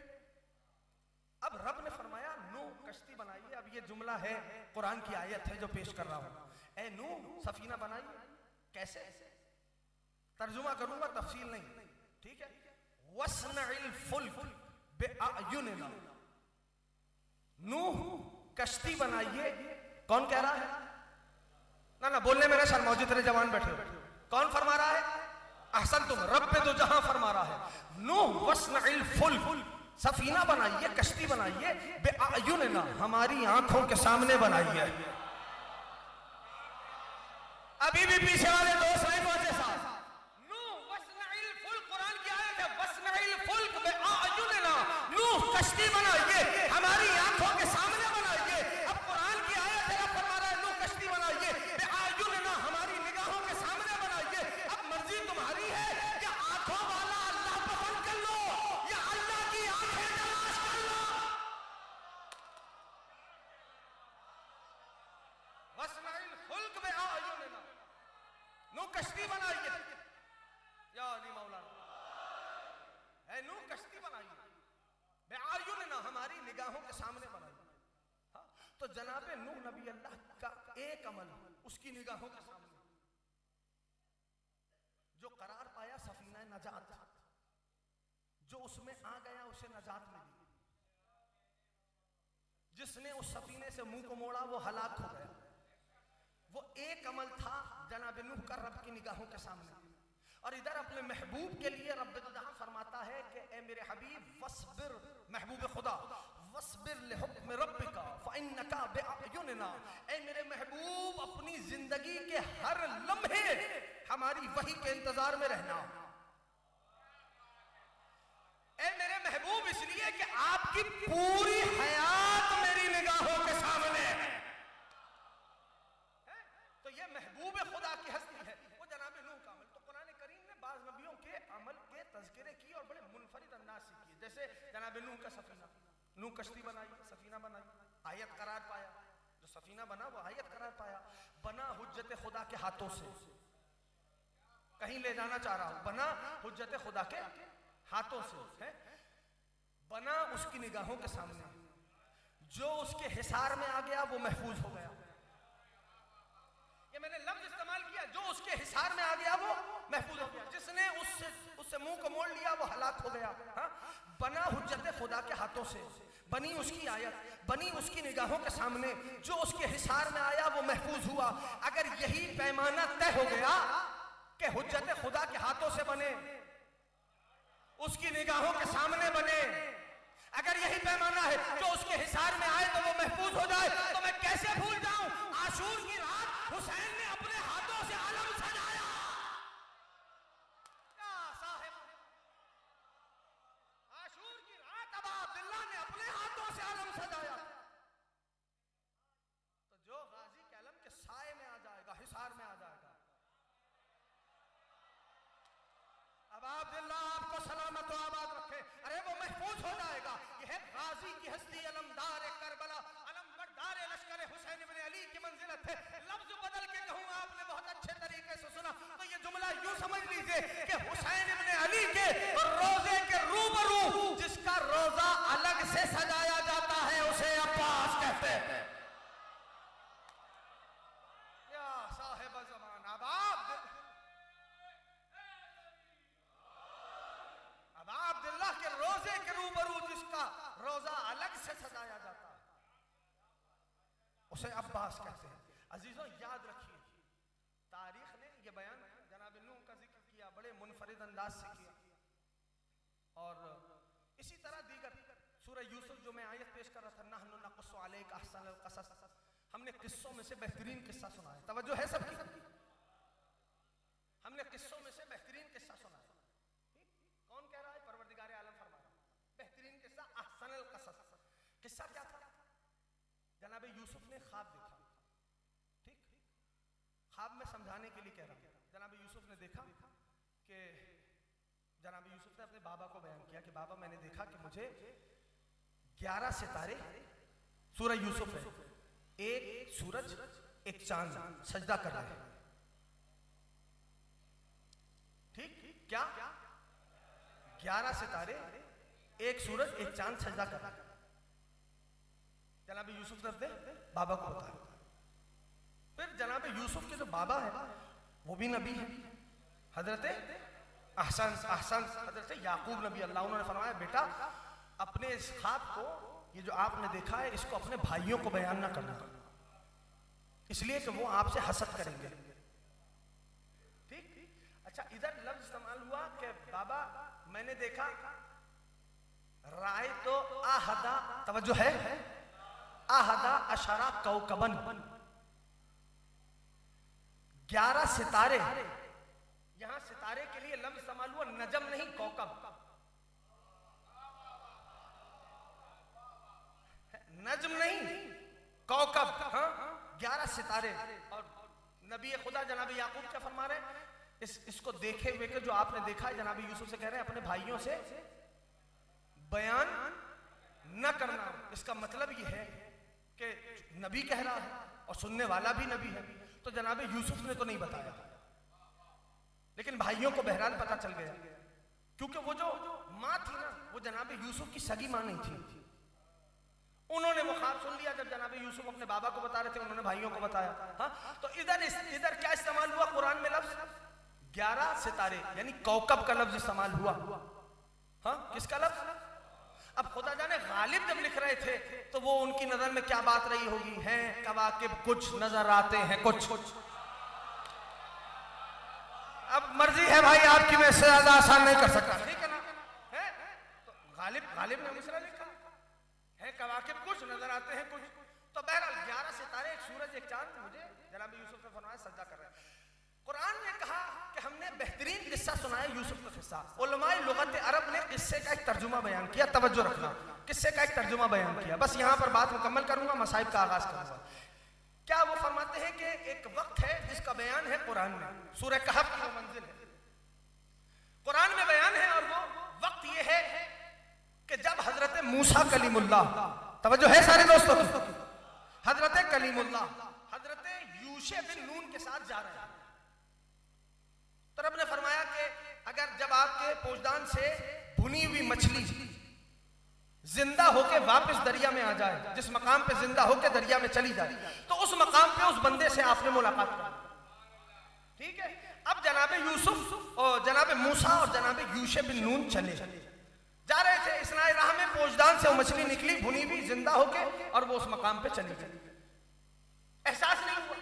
S2: अब रब ने फरमाया नूह कश्ती बनाइए। अब ये जुमला है, कुरान की आयत है जो पेश कर रहा हूं। ए नूह सफीना बनाइए। कैसे तर्जुमा करूंगा, तफसील नहीं, ठीक है। वस्नइल फुल्क बिअयुनिना, नूह कश्ती बनाइए। कौन कह रहा है। ना बोलने में ना शर्म, मौजूद रहे जवान बैठे। कौन फरमा रहा है। अहसन तुम, रब पे तो जहां फरमा रहा है। नूह वस्नइल फुल्क, सफीना बनाइए, कश्ती बनाइए। बिअयुनिना, हमारी आंखों के सामने बनाइए। अभी भी पीछे वाले दोस्त नहीं पहुंचे साहब। नूह वस्नइल फुल्क, कुरान की आयत है वस्नइल फुल्क बिअयुनिना, नूह कश्ती बनाइए, हमारी आंखों के सामने बनाइए। अब कुरान की आयत है, रब फरमा रहा है नूह कश्ती बनाइए बिअयुनिना, हमारी निगाहों के सामने बनाइए। अब मर्जी तुम्हारी है कि आंखों वाला अल्लाह पसंद कर लो या अल्लाह की आंखें तलाश कर लो। वस्नइल फुल्क बिअयुनिना, नूह कश्ती बनाइए। या अली मौलाना है, नूह कश्ती बनाइए बिअयुनिना, हमारी निगाहों के सामने बनाइए। हाँ, तो जनाबे नूह नबी अल्लाह का एक अमल उसकी निगाहों के सामने जो करार पाया सफीना नजात, जो उसमें आ गया उसे नजात मिली। जिसने उस सफीने से मुंह को मोड़ा वो हलाक हो गया। वो एक अमल था जनाब नूह का रब की निगाहों के सामने। और इधर अपने महबूब के लिए रब जहां फरमाता है कि ए मेरे हबीब वस्बिर, महबूब खुदा वस्बिर लिहुक्म रब्बिका फइन्नका बिअयुनिना, ए मेरे महबूब अपनी जिंदगी के हर लम्हे हमारी वही के इंतजार में रहना। ए मेरे महबूब इसलिए कि आपकी पूरी हयात मेरी निगाहों के सामने है। तो ये महबूब खुदा की हस्ती है, वो जनाब नूह का अमल। तो कुरान करीम ने बाज़ नबियों के अमल के तज़किरे किए और बड़े मुनफरिद अंदाज से किए। जैसे जनाब नूह का सफीना, नूह कश्ती बनाई, सफीना सफीना बनाई, आयत करार पाया। जो सफीना बना वो आयत करार पाया। बना हुज्जत खुदा के हाथों से, कहीं ले जाना चाह रहा हूं, बना हुज्जत खुदा के हाथों से है, बना उसकी निगाहों के सामने। जो उसके हिसार में आ गया वो महफूज हो गया। ये मैंने लफ्ज इस्तेमाल किया, जो उसके हिसार में आ गया वो महफूज हो गया। जिसने उससे मुंह को मोड़ लिया वो हलाक हो गया। हाँ? बना हुज्जत खुदा के हाथों से, बनी उसकी आयत, बनी उसकी निगाहों के सामने। जो उसके हिसार में आया वो महफूज हुआ। अगर यही पैमाना तय हो गया कि हुज्जत खुदा के हाथों से बने, उसकी निगाहों के सामने बने, अगर यही पैमाना है जो उसके हिसार में आए तो वो महफूज हो जाए, तो मैं कैसे भूल जाऊं आशूर की रात हुसैन ने अपने हाथों से आलम सजाया। क्या साहिब, आशूर की रात अबा अब्दुल्ला ने अपने हाथों से आलम सजाया। तो जो गाजी के आलम के साए में आ जाएगा, हिसार में आ जाएगा। अबा अब्दुल्ला आपको सलामत व आबाद रखे, अरे वो महफूज हो जाएगा। यह गाजी की हस्ती, अलमदार करबला, अलमबरदार लश्कर हुसैन इब्न अली की मंजिलत है। लफ्ज बदल के कहूं, आपने बहुत अच्छे तरीके से सुना, तो ये जुमला यूं समझ लीजिए कि हुसैन इब्न अली के रोजे के रूबरू जिसका रोजा अलग से सजाया जाता है उसे अब्बास कहते हैं। या साहिब ज़मान, अब्दुल्लाह के रोजे के रूबरू जिसका रोजा अलग से सजाया जाता है उसे अब्बास कहते हैं। अजीजों याद रखिए, तारीख ने यह बयान जनाब नूह का जिक्र किया, बड़े मुनफरिद अंदाज से किया। और इसी तरह दीगर सूरह यूसुफ जो मैं आयत पेश कर रहा था, नहनु नक़ुस्सु अलैका अहसनल क़सस, हमने किस्सों में से बेहतरीन किस्सा सुना है। तवज्जो है सबकी? हमने किस्सों में से बेहतरीन किस्सा सुना है। कौन कह रहा है? परवरदिगार आलम फरमा रहा है बेहतरीन किस्सा, अहसनुल क़सस। किस्सा क्या था? जनाब यूसुफ ने ख्वाब देखा। ठीक, ख्वाब में समझाने के लिए कह रहा हूं। जनाब यूसुफ ने देखा कि जनाब यूसुफ ने अपने बाबा को बयान किया कि बाबा मैंने देखा कि मुझे 11 सितारे, सूरह यूसुफ है, एक सूरज एक चांद सजदा कर रहे हैं। ठीक, क्या 11 सितारे, एक सूरज एक चांद सजदा कर रहे हैं। जनाब यूसुफ ने अपने बाबा को बताया। फिर जनाब यूसुफ के जो बाबा है वो भी नबी है, हजरत हजरत याकूब नबी। अल्लाह उन्होंने फरमाया बेटा अपने इस ख्वाब को, ये जो आपने देखा है, इसको अपने भाइयों को बयान ना करना, इसलिए कि वो आपसे हसद करेंगे। ठीक, अच्छा इधर लफ्ज इस्तेमाल हुआ कि बाबा मैंने देखा, राय तो आहदा, तवज्जो है, आहदा अशरा कौकबन, 11 सितारे। यहां सितारे के लिए लफ्ज इस्तेमाल हुआ नजम नहीं, कौकब। नजम नहीं, कौकब। हाँ, 11 सितारे। और नबी खुदा जनाब याकूब क्या फरमा रहे हैं? इसको देखे हुए के जो आपने देखा है, जनाब यूसुफ से कह रहे हैं अपने भाइयों से बयान न करना। इसका मतलब यह है कि नबी कह रहा है और सुनने वाला भी नबी है, तो जनाब यूसुफ ने तो नहीं बताया, लेकिन भाइयों को बहरहाल पता चल गया, क्योंकि वो जो माँ थी ना, वो जनाब यूसुफ की सगी माँ नहीं थी। उन्होंने वो ख्वाब सुन लिया जब जनाब यूसुफ अपने बाबा को बता रहे थे, उन्होंने भाइयों को बताया। हाँ, तो इधर क्या इस्तेमाल हुआ कुरान में? लफ्ज 11 सितारे यानी कौकब का लफ्ज इस्तेमाल हुआ। हाँ, किसका लफ्ज? अब खुदा जाने गालिब जब लिख रहे थे तो वो उनकी नजर में क्या बात रही होगी, हैं कवाकिब कुछ नजर आते हैं कुछ। अब मर्जी है भाई आपकी, मैं इससे ज्यादा आसान नहीं कर सकता, ठीक है ना? है तो गालिब ने मिसरा लिखा है, कवाकिब कुछ नजर आते हैं कुछ। तो बहरहाल 11 सितारे, एक सूरज एक चांद, मुझे जनाब यूसुफ ने फरमाया सजदा कर रहे हैं। कुरान ने कहा कि हमने बेहतरीन किस्सा सुनाया यूसुफ का किस्सा। उलमाए लुगत अरब ने किस्से का एक तर्जुमा बयान किया, तवज्जो रखना, किस्से का एक तर्जुमा बयान किया। बस यहाँ पर बात मुकम्मल करूंगा, मसाइब का आगाज करूंगा। क्या वो फरमाते हैं कि एक वक्त है जिसका बयान है कुरान में, सूरह कहफ की मंजिल है, कुरान में बयान है। और वो वक्त ये है कि जब हजरत मूसा कलीमुल्लाह तवज्जो है सारे दोस्तों की। हजरत कलीमुल्लाह हजरत यूशे बिन नून के साथ जा रहे हैं, तो रब ने फरमाया कि अगर जब आपके पोजदान से भुनी हुई मछली जिंदा होके वापस दरिया में आ जाए, जिस मकाम पे जिंदा होके दरिया में चली जाए, तो उस मकाम पे उस बंदे से आपने मुलाकात कर, ठीक है। अब जनाबे यूसुफ और जनाबे मूसा और जनाबे यूशे बिन नून चले जा रहे थे, इसनाए राह में पोजदान से वो मछली निकली भुनी हुई जिंदा होके, और वो उस मकाम पे चली गई। एहसास नहीं हुआ।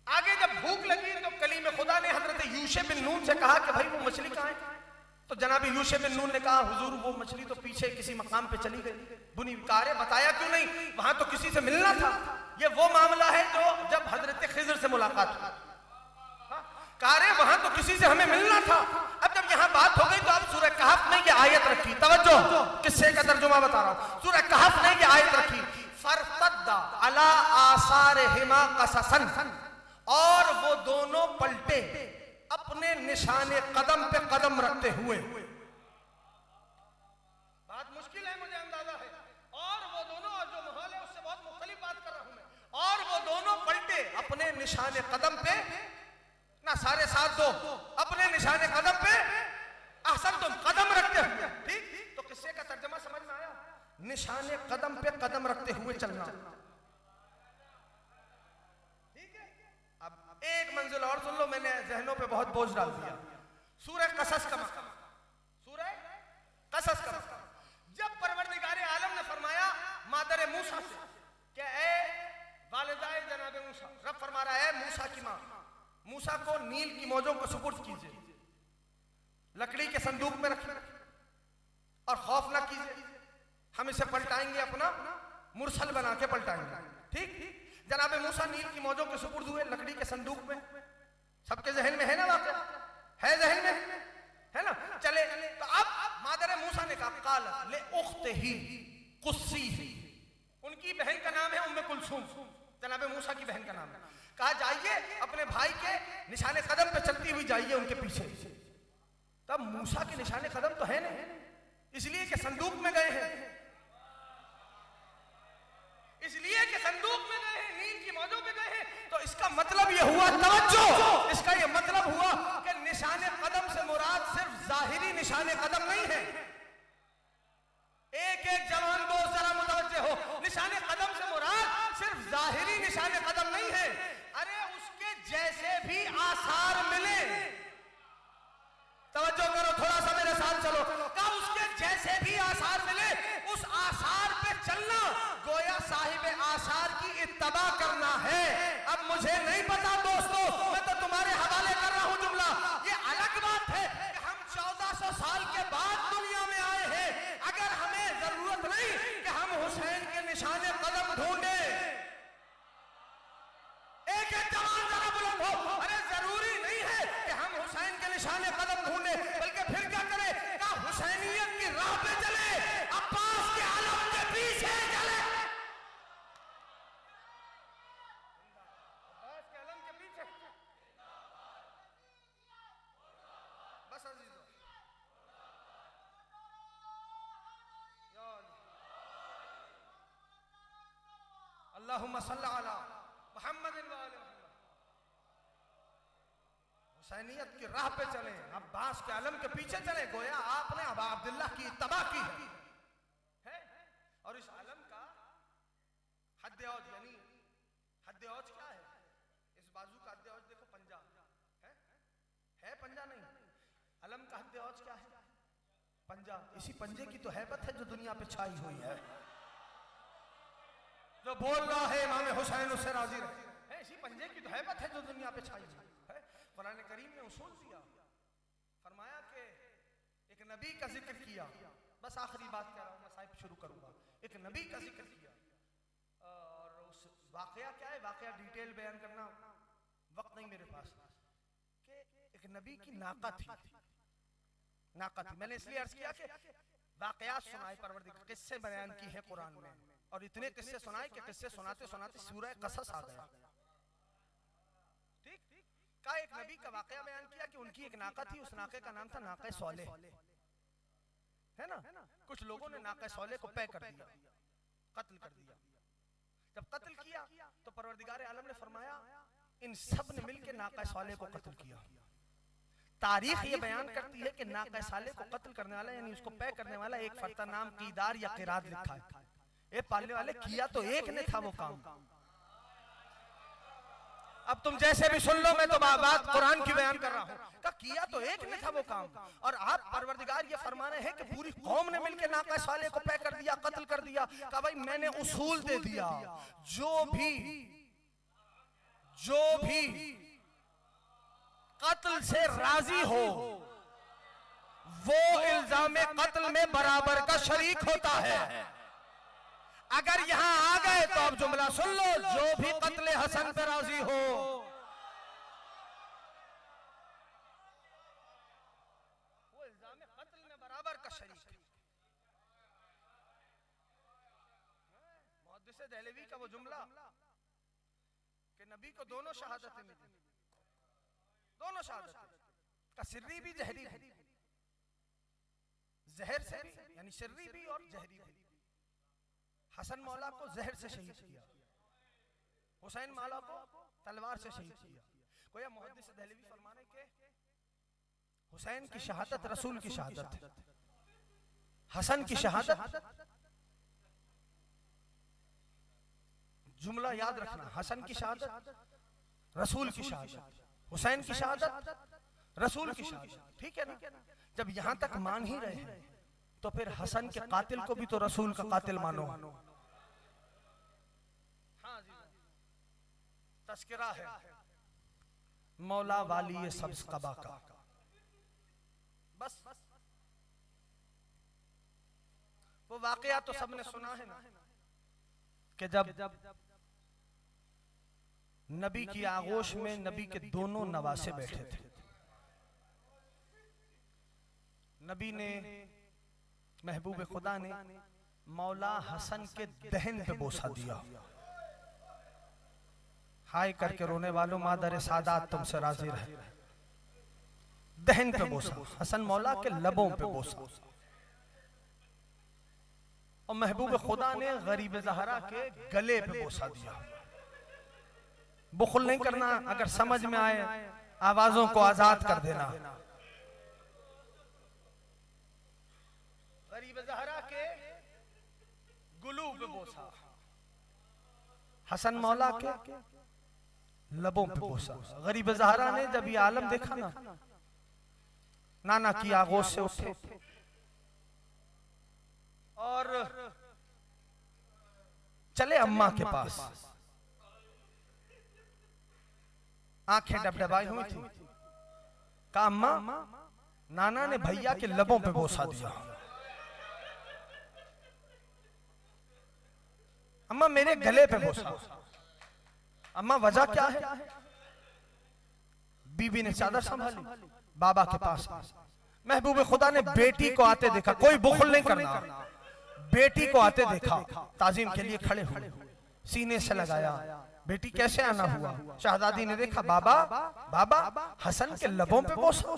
S2: आगे जब भूख लगी तो कलीम खुदा ने हजरत यूशे बिन नून से कहा कि भाई वो मछली कहाँ है? तो जनाब यूशे बिन नून ने कहा हुजूर वो मछली तो पीछे किसी मकाम पे चली गई। बुनी कारे बताया क्यों नहीं? वहां तो किसी से मिलना था। ये वो मामला है जो जब हजरत खिज़र से मुलाकात हुई, कारे वहां तो किसी से हमें मिलना था। अब जब यहाँ बात हो गई तो अब सूरह कहफ में ये आयत रखी, तवज्जो किस्से का तर्जुमा बता रहा हूँ। सूरह कहफ में ये आयत रखी, फरतद्दा अला आसारिहिमा कससन, और वो दोनों पलटे अपने निशाने कदम पे कदम रखते हुए। बात मुश्किल है, मुझे अंदाजा है। और वो दोनों, और जो माहौल है उससे बहुत मुख्तलिफ बात कर रहा हूं मैं। और वो दोनों पलटे अपने निशाने कदम पे, ना सारे साथ दो, अपने निशाने कदम पे अहसन तुम कदम रखते हुए, ठीक। तो किस्से का तर्जुमा समझ में आया? निशाने कदम पे कदम रखते हुए चलना। एक मंजिल और सुन लो, मैंने जहनों पे बहुत बोझ डाल दिया। सूरह कसस का मकाम, सूरह कसस का मकाम, जब परवरदिगार आलम ने फरमाया मादर मूसा से कि ए वालिदाए जनाबे मूसा, रब फरमा रहा है मूसा की माँ, मूसा को नील की मौजों को सुपुर्द कीजिए, लकड़ी के संदूक में रखिए और खौफ ना कीजिए, हम इसे पलटाएंगे, अपना मुरसल बना के पलटाएंगे, ठीक। जनाबे मूसा नील की मौजों के सुपुर्द हुए लकड़ी के संदूक में। सबके जहन में है ना वाक़या? है जहन में, है ना? चले तो अब मादर मूसा ने कहा काल ले उख्तिही कुस्सी, उनकी बहन का नाम है उम्मे कुलसूम, जनाबे मूसा की बहन का नाम है। कहा जाइए अपने भाई के निशाने कदम पे चलती हुई जाइए उनके पीछे। तब मूसा के निशाने कदम तो है नहीं, इसलिए कि संदूक में गए हैं, इसलिए कि संदूक में गए हैं, नील की मौजों पे गए हैं। तो इसका मतलब यह हुआ, तवज्जो, इसका यह मतलब हुआ कि निशाने कदम से मुराद सिर्फ जाहिरी निशाने कदम नहीं है। एक एक जवान दोस्त जरा मुतवज्जे हो, निशाने कदम से मुराद सिर्फ जाहिरी निशाने कदम नहीं है। अरे उसके जैसे भी आसार मिले, तवज्जो करो थोड़ा सा मेरे साथ चलो, का उसके जैसे भी आसार मिले उस आसार पे चलना गोया साहिबे आसार की इत्तबा करना है। अब मुझे नहीं पता दोस्तों, मैं तो तुम्हारे हवाले कर रहा हूं जुमला। ये अलग बात है कि हम 1400 साल के बाद दुनिया में आए हैं, अगर हमें जरूरत नहीं कि हम हुसैन के निशाने कदम ढूंढे। एक एक जवान जरा बुलंद हो, अरे जरूरी नहीं है कि हम हुसैन के निशाने कदम ढूंढे, बल्कि फिर क्या करें? क्या हुसैनियत की राह पे चले, अब्बास के आलम के पीछे चले, अब्बास के आलम के पीछे। बस अजीजों, अल्लाहुम्मा सल्ली अला मुहम्मद व आले मुहम्मद। हुसैनियत की राह पे चले, अब्बास के आलम के पीछे चले, गोया आपने अबा अब्दुल्लाह की इत्तबा की है। और इस आलम का हद औज, यानी हद औज क्या है? इस बाजू का हद औज देखो, पंजा है पंजा नहीं, आलम का हद औज क्या है? पंजा। इसी पंजे की तो हैबत है जो दुनिया पे छाई हुई है। जो बोल रहा है इमाम हुसैन उससे राजी रहे, इसी पंजे की तो हैबत है जो दुनिया पे छाई हुई है। कुरान करीम ने उसूल दिया, फरमाया कि एक नबी का जिक्र किया। बस आखिरी बात कह रहा हूं मैं, साहिब शुरू करूंगा। एक नबी का जिक्र किया और उस वाकया क्या है, वाकया डिटेल बयान करना वक्त नहीं मेरे पास, कि एक नबी की नाका थी। मैंने इसलिए अर्ज किया कि वाकयात सुनाए परवरदिगार, किस्से बयान की है कुरान में, और इतने किस्से सुनाए कि किस्से सुनाते सुनाते सूरह कसस आ गया। ठीक का एक नबी का वाकया बयान किया कि उनकी एक नाका थी, उस नाके का नाम था नाका सौले, है ना? कुछ लोगों ने नाका सौले को पैक कर दिया, कत्ल कर दिया। जब कत्ल किया तो परवरदिगार आलम ने फरमाया इन सब ने मिलकर नाक़ा साले को कत्ल किया। तारीख ये बयान करती है कि नाक़ा साले को कत्ल करने वाला यानी उसको पैक करने वाला एक फरता नाम कीदार या किराद लिखा है। ये पालने वाले किया तो एक ने था वो काम। अब तुम जैसे भी सुन लो, मैं तो बात कुरान की बयान कर रहा हूँ। किया तो एक ने था वो काम, और आप परवरदिगार ये फरमा रहे हैं कि पूरी कौम ने मिलकर नाक़ा साले को पैक कर दिया, कत्ल कर दिया। कहा भाई मैंने उसूल दे दिया, जो भी कत्ल से राजी हो वो इल्जाम कत्ल में बराबर का शरीक होता है। अगर यहां आ गए तो अब जुमला सुन लो, जो भी कत्ले हसन पे राजी हो वो इल्जाम कत्ल में बराबर का शरीक है। मुहद्दिस दहलवी का वो जुमला कि नबी को दोनों शहादतें मिली, दोनों शहादत का सिर्री भी जहरी भी, जहर से भी यानी सिर्री भी और जहरी भी। हसन मौला को जहर से शहीद किया, हुसैन मौला को तलवार से शहीद किया। कोई मुहद्दिस दहलवी फरमाने के हुसैन की शहादत रसूल की शहादत है, हसन की शहादत, जुमला याद रखना, हसन की शहादत रसूल की शहादत, हुसैन की शहादत रसूल की शहादत, ठीक है ना। जब यहां तक मान ही रहे हैं तो फिर हसन के कातिल को भी तो रसूल का कातिल मानो। हाँ जी, तस्करा है मौला वाली ये सब्ज़ कबा का। बस वो वाकया तो सबने सुना है ना कि जब नबी की आगोश में नबी के दोनों नवासे बैठे थे, नबी ने महबूब खुदा ने मौला हसन के दहन पे बोसा दिया। हाय करके रोने वालों मादर सादात तुमसे राजी रहे। दहन पे बोसा, हसन मौला के लबों पे बोसा, और महबूब खुदा ने गरीब ज़हरा के गले पे बोसा दिया। बुखल नहीं करना, अगर समझ में आए आवाजों को आजाद कर देना। गरीब ज़हरा के गुलू पे बोसा, हसन मौला के लबों पे बोसा। गरीब ज़हरा ने जब ये आलम देखा ना, नाना की आगोश से उठे और चले अम्मा के पास। आंखें डबडबाई हुई थी। कहा अम्मा, नाना ने भैया के लबों पे बोसा दिया। अम्मा मेरे गले पे बोसा। अम्मा वजह क्या है? बीबी ने चादर संभाली, बाबा के पास। महबूब खुदा ने बेटी को आते देखा, कोई बुखल नहीं करना, बेटी को आते देखा, ताजीम के लिए खड़े हुए, सीने से लगाया। बेटी कैसे आना हुआ? शहजादी ने देखा, बाबा बाबा हसन के लबों पे बोसा।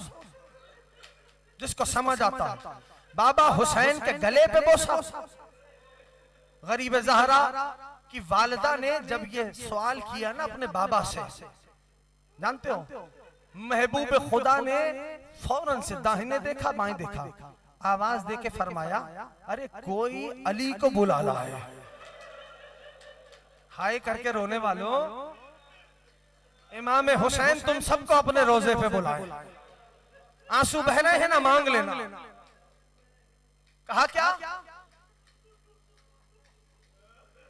S2: जिसको समझ आता, बाबा हुसैन के गले पे बोसा। गरीब ज़हरा की वालिदा ने जब ये सवाल किया ना अपने बाबा से, जानते हो महबूब खुदा ने फौरन से दाहिने देखा, बाएं देखा, आवाज दे के फरमाया, अरे कोई अली को बुला रहा है। हाय करके रोने वालों, इमाम हुसैन तुम सबको अपने रोजे पे बुलाए। आंसू बह रहे हैं ना, मांग लेना। कहा क्या?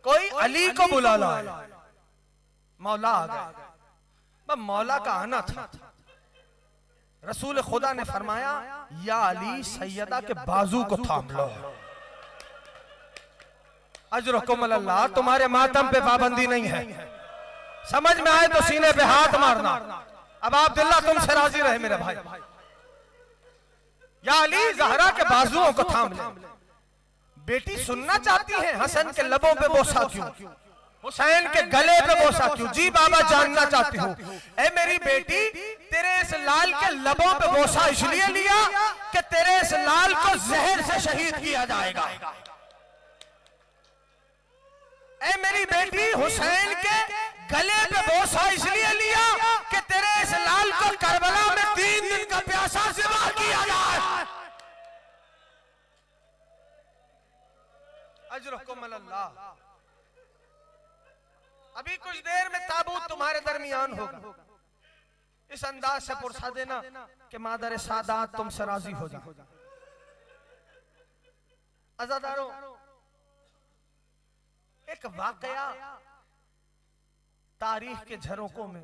S2: कोई अली को बुला रहा है। मौला आ गए। मौला का आना था। रसूल खुदा ने फरमाया, या अली सैयदा के बाजू को थाम लो। अजरकुम अल्लाह, तुम्हारे मातम पे पाबंदी नहीं है। समझ में आए तो सीने पे हाथ मारना। अब अब्दुल्ला तुमसे राजी रहे मेरे भाई। या अली ज़हरा के बाजुओं को थाम ले। बेटी सुनना चाहती है हसन के लबों पे बोसा क्यों, हुसैन के गले पे बोसा क्यों? जी बाबा जानना चाहती हूँ। ए मेरी बेटी, तेरे इस लाल के लबों पे बोसा इसलिए लिया कि तेरे इस लाल को जहर से शहीद किया जाएगा। ए मेरी बेटी, हुसैन के गले पे बोसा इसलिए लिया कि तेरे इस लाल को करबला में 3 दिन का प्यासा ज़िबा किया जाए। अजरकुम अल्लाह। अभी कुछ देर में ताबूत तुम्हारे दरमियान होगा। इस अंदाज से पुरसा देना कि मादर सादात तुमसे राजी हो जाए। अज़ादारों, एक वाकया तारीख के झरोकों में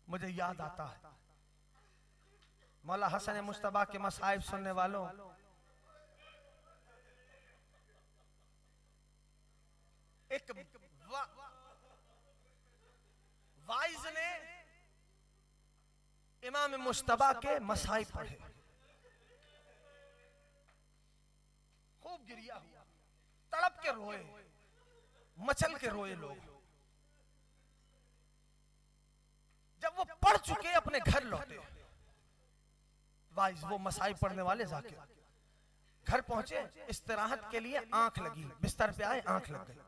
S2: मुझे याद आता है। मौला हसन मुश्तबा के मसाइब सुनने वालों, एक वाइज ने इमाम मुश्तबा के मसाइब पढ़े, खूब गिरिया हुआ, तड़प के रोए, मचल के रोए लोग। जब वो पढ़ चुके अपने घर लौटे, वाइज वो मसाइब पढ़ने वाले जाके घर पहुंचे, इस्तिराहत के लिए आंख लगी, बिस्तर पे आए, आंख लग गई।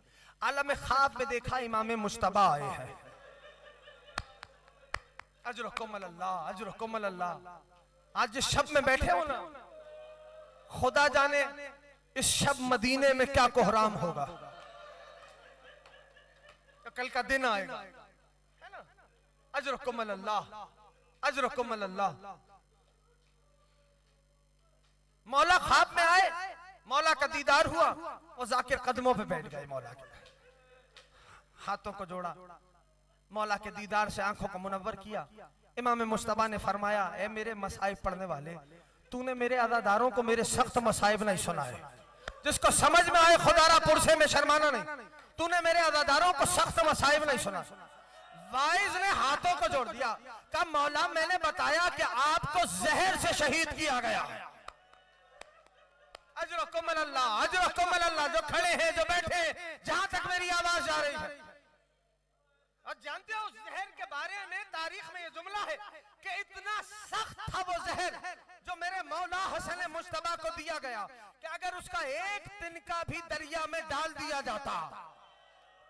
S2: आलम ख्वाब में देखा इमाम मुश्तबा आए हैं। अजरकुम अल्लाह, अजरकुम अल्लाह। आज जिस शब में बैठे हो ना, खुदा जाने इस शब मदीने में क्या कोहराम होगा। तो कल का दिन आएगा, है ना। अजरकुम अल्लाह, अजरकुम अल्लाह। मौला ख्वाब में आए, मौला का दीदार हुआ, वो जाकिर कदमों पे बैठ गए, मौला के हाथों को जोड़ा, मौला के दीदार से आंखों को मुनव्वर किया। इमाम मुश्तबा ने फरमाया, ए मेरे मसाइब पढ़ने वाले, तूने मेरे अज़ादारों को मेरे सख्त मसाइब नहीं सुनाए। जिसको समझ में आए खुदारा पुरसे में शर्माना नहीं, तूने मेरे अज़ादारों को सख्त मसाइब नहीं सुना। वाइज ने हाथों को जोड़ दिया, कहा मौला मैंने बताया कि आपको जहर से शहीद किया गया है। अजरकुम अल्लाह, अजरकुम अल्लाह। जो खड़े हैं, जो बैठे, जहां तक मेरी आवाज जा रही है, और जानते हो जहर के बारे में तारीख में ये जुमला है कि इतना सख्त था वो जहर जो मेरे मौला हसन मुश्तबा को दिया गया कि अगर उसका एक तिनका भी दरिया में डाल दिया जाता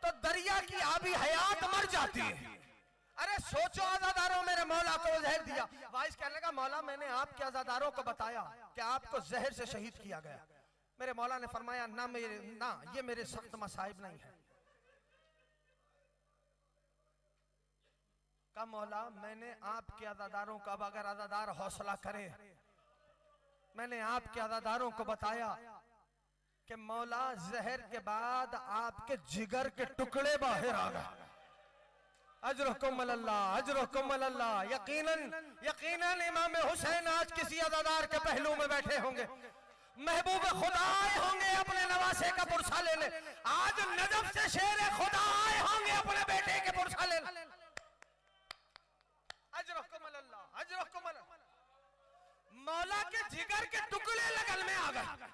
S2: तो दरिया की आबी हयात मर जाती है। अरे सोचो अज़ादारों, मेरे मौला को जहर दिया। वाइस कहने लगा, मौला मैंने आपके अज़ादारों को बताया कि आपको जहर से शहीद किया गया। मेरे मौला ने फरमाया, ना ये मेरे सख्त मसाइब नहीं है। कहा मौला मैंने आपके अज़ादारों को, अब अगर अज़ादार हौसला करे, मैंने आपके अज़ादारों को बताया कि मौला जहर के बाद आपके जिगर के टुकड़े बाहर आ गए। अजरकुम अल्लाह, अजरकुम अल्लाह। यकीनन इमाम हुसैन आज किसी अज़ादार के पहलू में बैठे होंगे, महबूब खुदा आए होंगे अपने नवासे का पुरसा लेने। आज नजफ से शेर खुदा आए होंगे अपने बेटे के पुरसा लेने। अजरकुम अल्लाह, अजरकुम अल्लाह। मौला के जिगर के टुकड़े लगल में आ गए।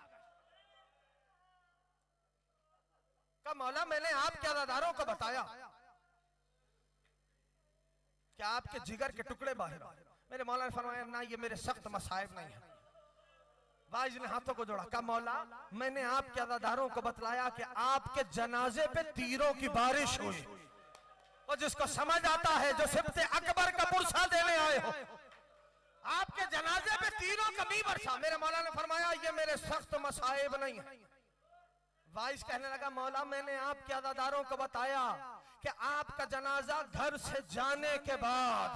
S2: का मौला मैंने आपके अज़ादारों को बताया कि आपके जिगर के टुकड़े बाहर आए। मेरे मौला ने फरमाया, ना ये मेरे सख्त मसाइब नहीं है। वाइज ने हाथों को जोड़ा, कहा मौला मैंने आपके अज़ादारों को बतलाया कि आपके जनाजे पे तीरों की बारिश हुई। और जिसको समझ आता है, जो सिब्ते अकबर का पुरसा देने आए हो, आपके जनाजे पे तीरों का भी बरसा। मेरे मौला ने फरमाया, ये मेरे सख्त मसाइब नहीं है। वाइस कहने लगा, मौला मैंने आपके अज़ादारों को बताया कि आपका जनाजा घर से जाने के बाद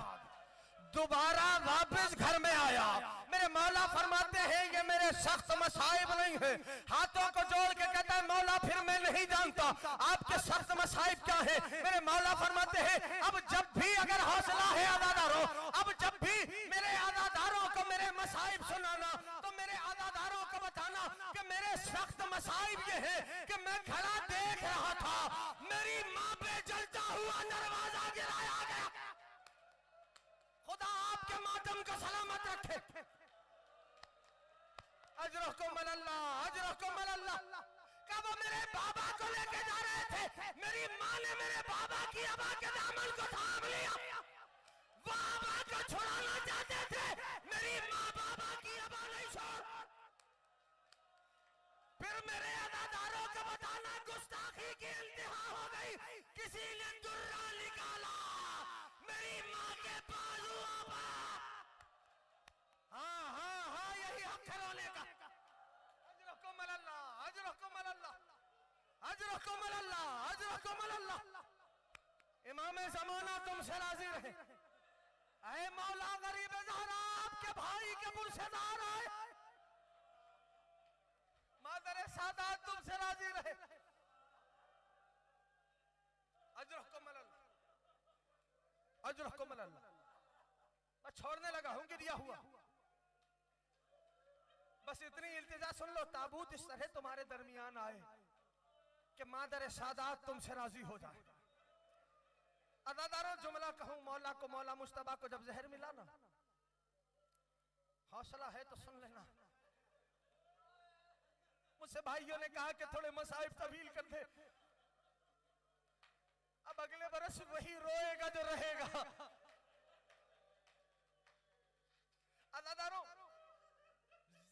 S2: दोबारा वापस घर में आया। मेरे मौला फरमाते हैं, ये मेरे सख्त मसाइब नहीं है। हाथों को जोड़ के कहता है, मौला फिर मैं नहीं जानता आपके सख्त मसाइब क्या है। मेरे मौला फरमाते हैं, अब जब भी अगर हौसला है अज़ादारों, अब जब भी मेरे अज़ादारों को मेरे मसाइब सुनाना, तो मेरे अज़ादारों को बताना कि मेरे सख्त मसाइब ये है कि मैं खड़ा देख रहा था, मेरी माँ पे जलता हुआ दरवाजा गिराया गया। खुदा आपके मातम को सलामत रखे। अजरकुम अल्लाह, अजरकुम अल्लाह। कब मेरे बाबा को लेके जा रहे थे, मेरी माँ ने मेरे बाबा की अबा के दामन को थाम लिया। बाबा को छुड़ाना चाहते थे, मेरी माँ बाबा की अबा नहीं छोड़। फिर मेरे अज़ादारों को बताना गुस्ताखी की अजरकुमुल्लाह, इमाम ज़माना तुमसे राजी रहे। ऐ मौला गरीब ज़हरा आपके भाई के पुरसेदार आए, मादर सादात तुमसे राजी रहे। अजरकुमुल्लाह, अजरकुमुल्लाह। मैं छोड़ने लगा हूं कि दिया हुआ, बस इतनी इल्तिजा सुन लो। ताबूत इस तरह तुम्हारे दरमियान आए कि मादर सादात तुमसे राजी हो जाए। अदादारों जुमला कहूं, मौला को, मौला मुश्तबा को जब जहर मिला ना, हौसला है तो सुन लेना। मुझसे भाइयों ने कहा कि थोड़े मसाइब तवील कर दे, अब अगले बरस वही रोएगा जो रहेगा। अदादारों,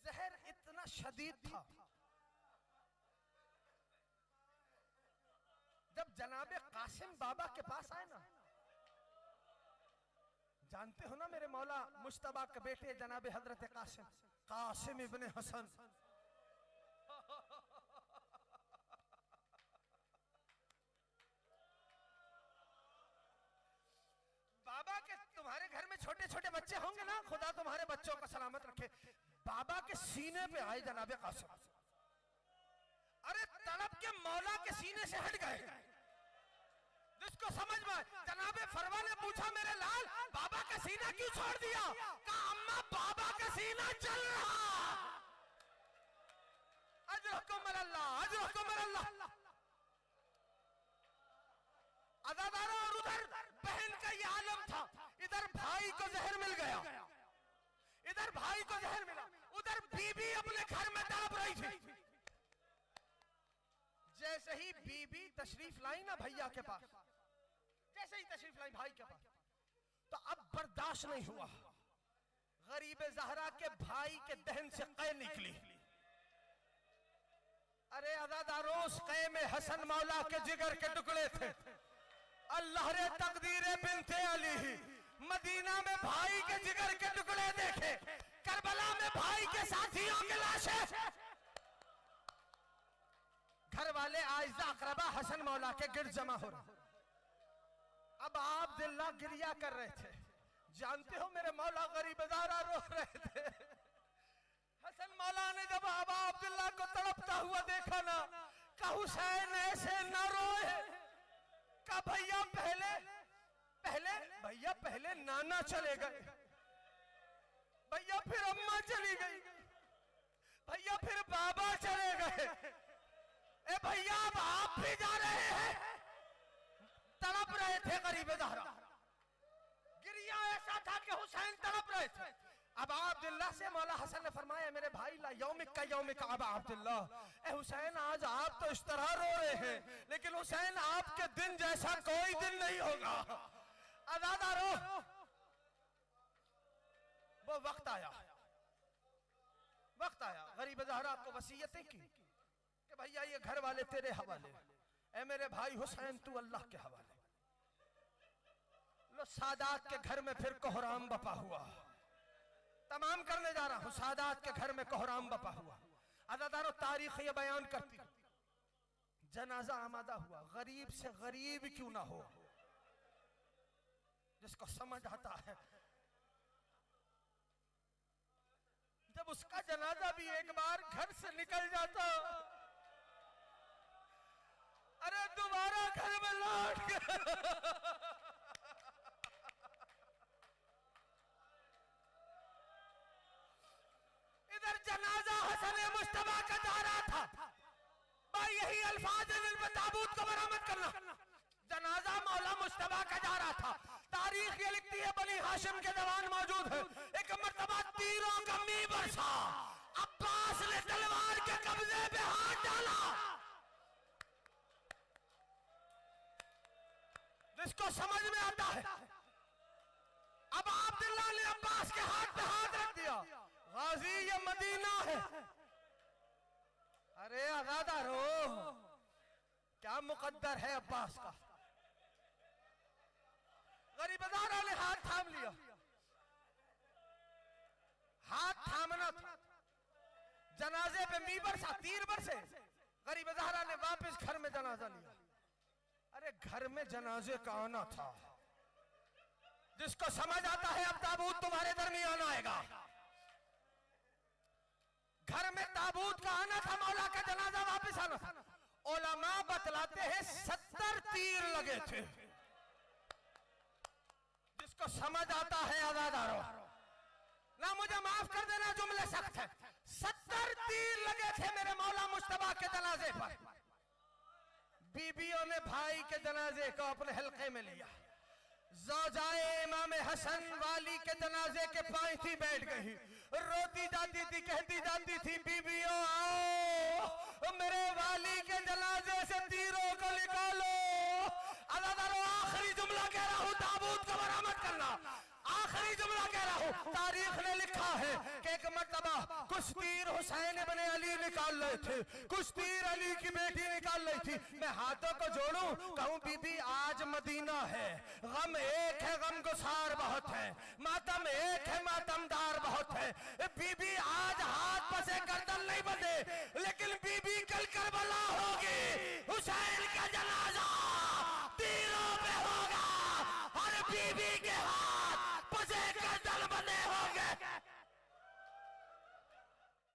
S2: जहर इतना शदीद था, जब जनाबे कासिम बाबा के पास आए ना, जानते हो ना मेरे मौला मुश्तबा के बेटे जनाबे हजरत कासिम, कासिम इब्ने हसन, बाबा के, तुम्हारे घर में छोटे छोटे बच्चे होंगे ना, खुदा तुम्हारे बच्चों को सलामत रखे। बाबा के सीने पे आए जनाबे कासिम, अरे तड़प के मौला के सीने से हट गए। जिसको समझ में, जनाबे फरवा ने पूछा मेरे लाल बाबा का सीना क्यों छोड़ दिया? कहा अम्मा बाबा का सीना चल रहा। अजरकुमुल्लाह, अजरकुमुल्लाह। अदादारों, और उधर बहन का ये आलम था, इधर भाई को जहर मिल गया, इधर भाई को जहर मिला, उधर बीबी अपने घर में तड़प रही थी। जैसे ही बीबी तशरीफ लाई ना भैया के पास, जैसे ही तशरीफ लाई भाई के पास, तो अब बर्दाश्त नहीं हुआ। गरीब ज़हरा के भाई के दहन से कै निकली। अरे अदादारों, उस कै में हसन मौला के जिगर के टुकड़े थे। अल्लाह रे तकदीरे बिनते अली, मदीना में भाई के जिगर के टुकड़े देखे, करबला में भाई के साथियों की लाशें। घर वाले आइज़ा अकरबा हसन मौला के गिर जमा हो रहे। अब आप दिल्ला गिरिया कर रहे थे। जानते हो मेरे मौला गरीब ज़हरा रो रहे थे। हसन मौला ने जब अबा अब्दुल्ला को तड़पता हुआ देखा ना, का हुसैन ऐसे न रोए, का भैया पहले नाना चले गए, भैया फिर अम्मा चली गई, भैया फिर बाबा चले गए, ए भैया अब आप भी जा रहे हैं। तड़प रहे थे गरीब ज़हरा, गिरिया ऐसा था कि हुसैन तड़प रहे थे। अब अब्दुल्ला से मौला हसन ने फरमाया मेरे भाई ला यौमिका अबा अब्दुल्ला, ए हुसैन आज आप तो इस तरह रो रहे हैं, लेकिन हुसैन आपके दिन जैसा कोई दिन नहीं होगा। अदादारों, वो वक्त आया गरीब ज़हरा को वसीयतें की कि भैया ये घर वाले तेरे हवाले, ए मेरे भाई हुसैन तू अल्लाह के हवाले। लो सादात के घर में फिर कोहराम बपा हुआ। तमाम करने जा रहा हूं, सादात के घर में कोहराम बपा हुआ। अदादारों, तारीख ये बयान करती, जनाजा आमादा हुआ, गरीब से गरीब क्यों ना हो, जिसको समझ आता है। जब उसका जनाजा भी एक बार घर से निकल जाता, अरे दोबारा घर में लौट गया। इधर जनाजा हसन मुश्तबा का जा रहा था, भाई यही अल्फाज ताबूत को बरामद करना। जनाजा मौला मुश्तबा का जा रहा था। तारीख ये लिखती है, बनी हाशिम के जवान मौजूद है। एक मर्तबा तीरों का मी बरसा, अब्बास ने तलवार के कब्जे पे हाथ डाला। जिसको समझ में आता है, अब अब्दुल्ला ने अब्बास के हाथ पे हाथ रख दिया। गाजी ये मदीना है। अरे अज़ादारो, क्या मुकद्दर है अब्बास का। गरीब ज़हरा ने हाथ थाम लिया। हाथ थामना था, जनाजे पे मीबर सा तीर बरसे। गरीब ज़हरा ने वापस घर में जनाजा लिया। अरे घर में जनाजे का आना था, जिसको समझ आता है अब ताबूत तुम्हारे दरमियान आएगा। घर में ताबूत का आना था, मौला का जनाजा वापस आना था। उलमा बतलाते हैं 70 तीर लगे थे। जिसको समझ आता है आजादारों, ना मुझे माफ कर देना जुमले सख्त है। 70 तीर लगे थे मेरे मौला मुश्तबा के जनाजे पर। बीबियों ने भाई के जनाजे को अपने हल्के में लिया। ज़ौजाए इमाम हसन वाली के जनाजे के पांव थी बैठ गई, रोती जाती थी, कहती जाती थी बीबियों आओ मेरे वाली के जनाजे से तीरों को निकालो। अदादारो आखिरी जुमला कह रहा हूं, ताबूत को बरामद करना। आखिरी जुमला कह रहा हूं, तारीख ने लिखा है कि एक मर्तबा कुछ तीर हुसैन इब्ने अली निकाल रहे थे, कुछ तीर अली की बेटी निकाल रही थी। मैं हाथों को जोड़ूं, कहूं बीबी आज मदीना है, गम एक है, गम गुसार बहुत है, मातम एक है, मातमदार बहुत है। बीबी आज हाथ बसे गर्दन नहीं बंधे, लेकिन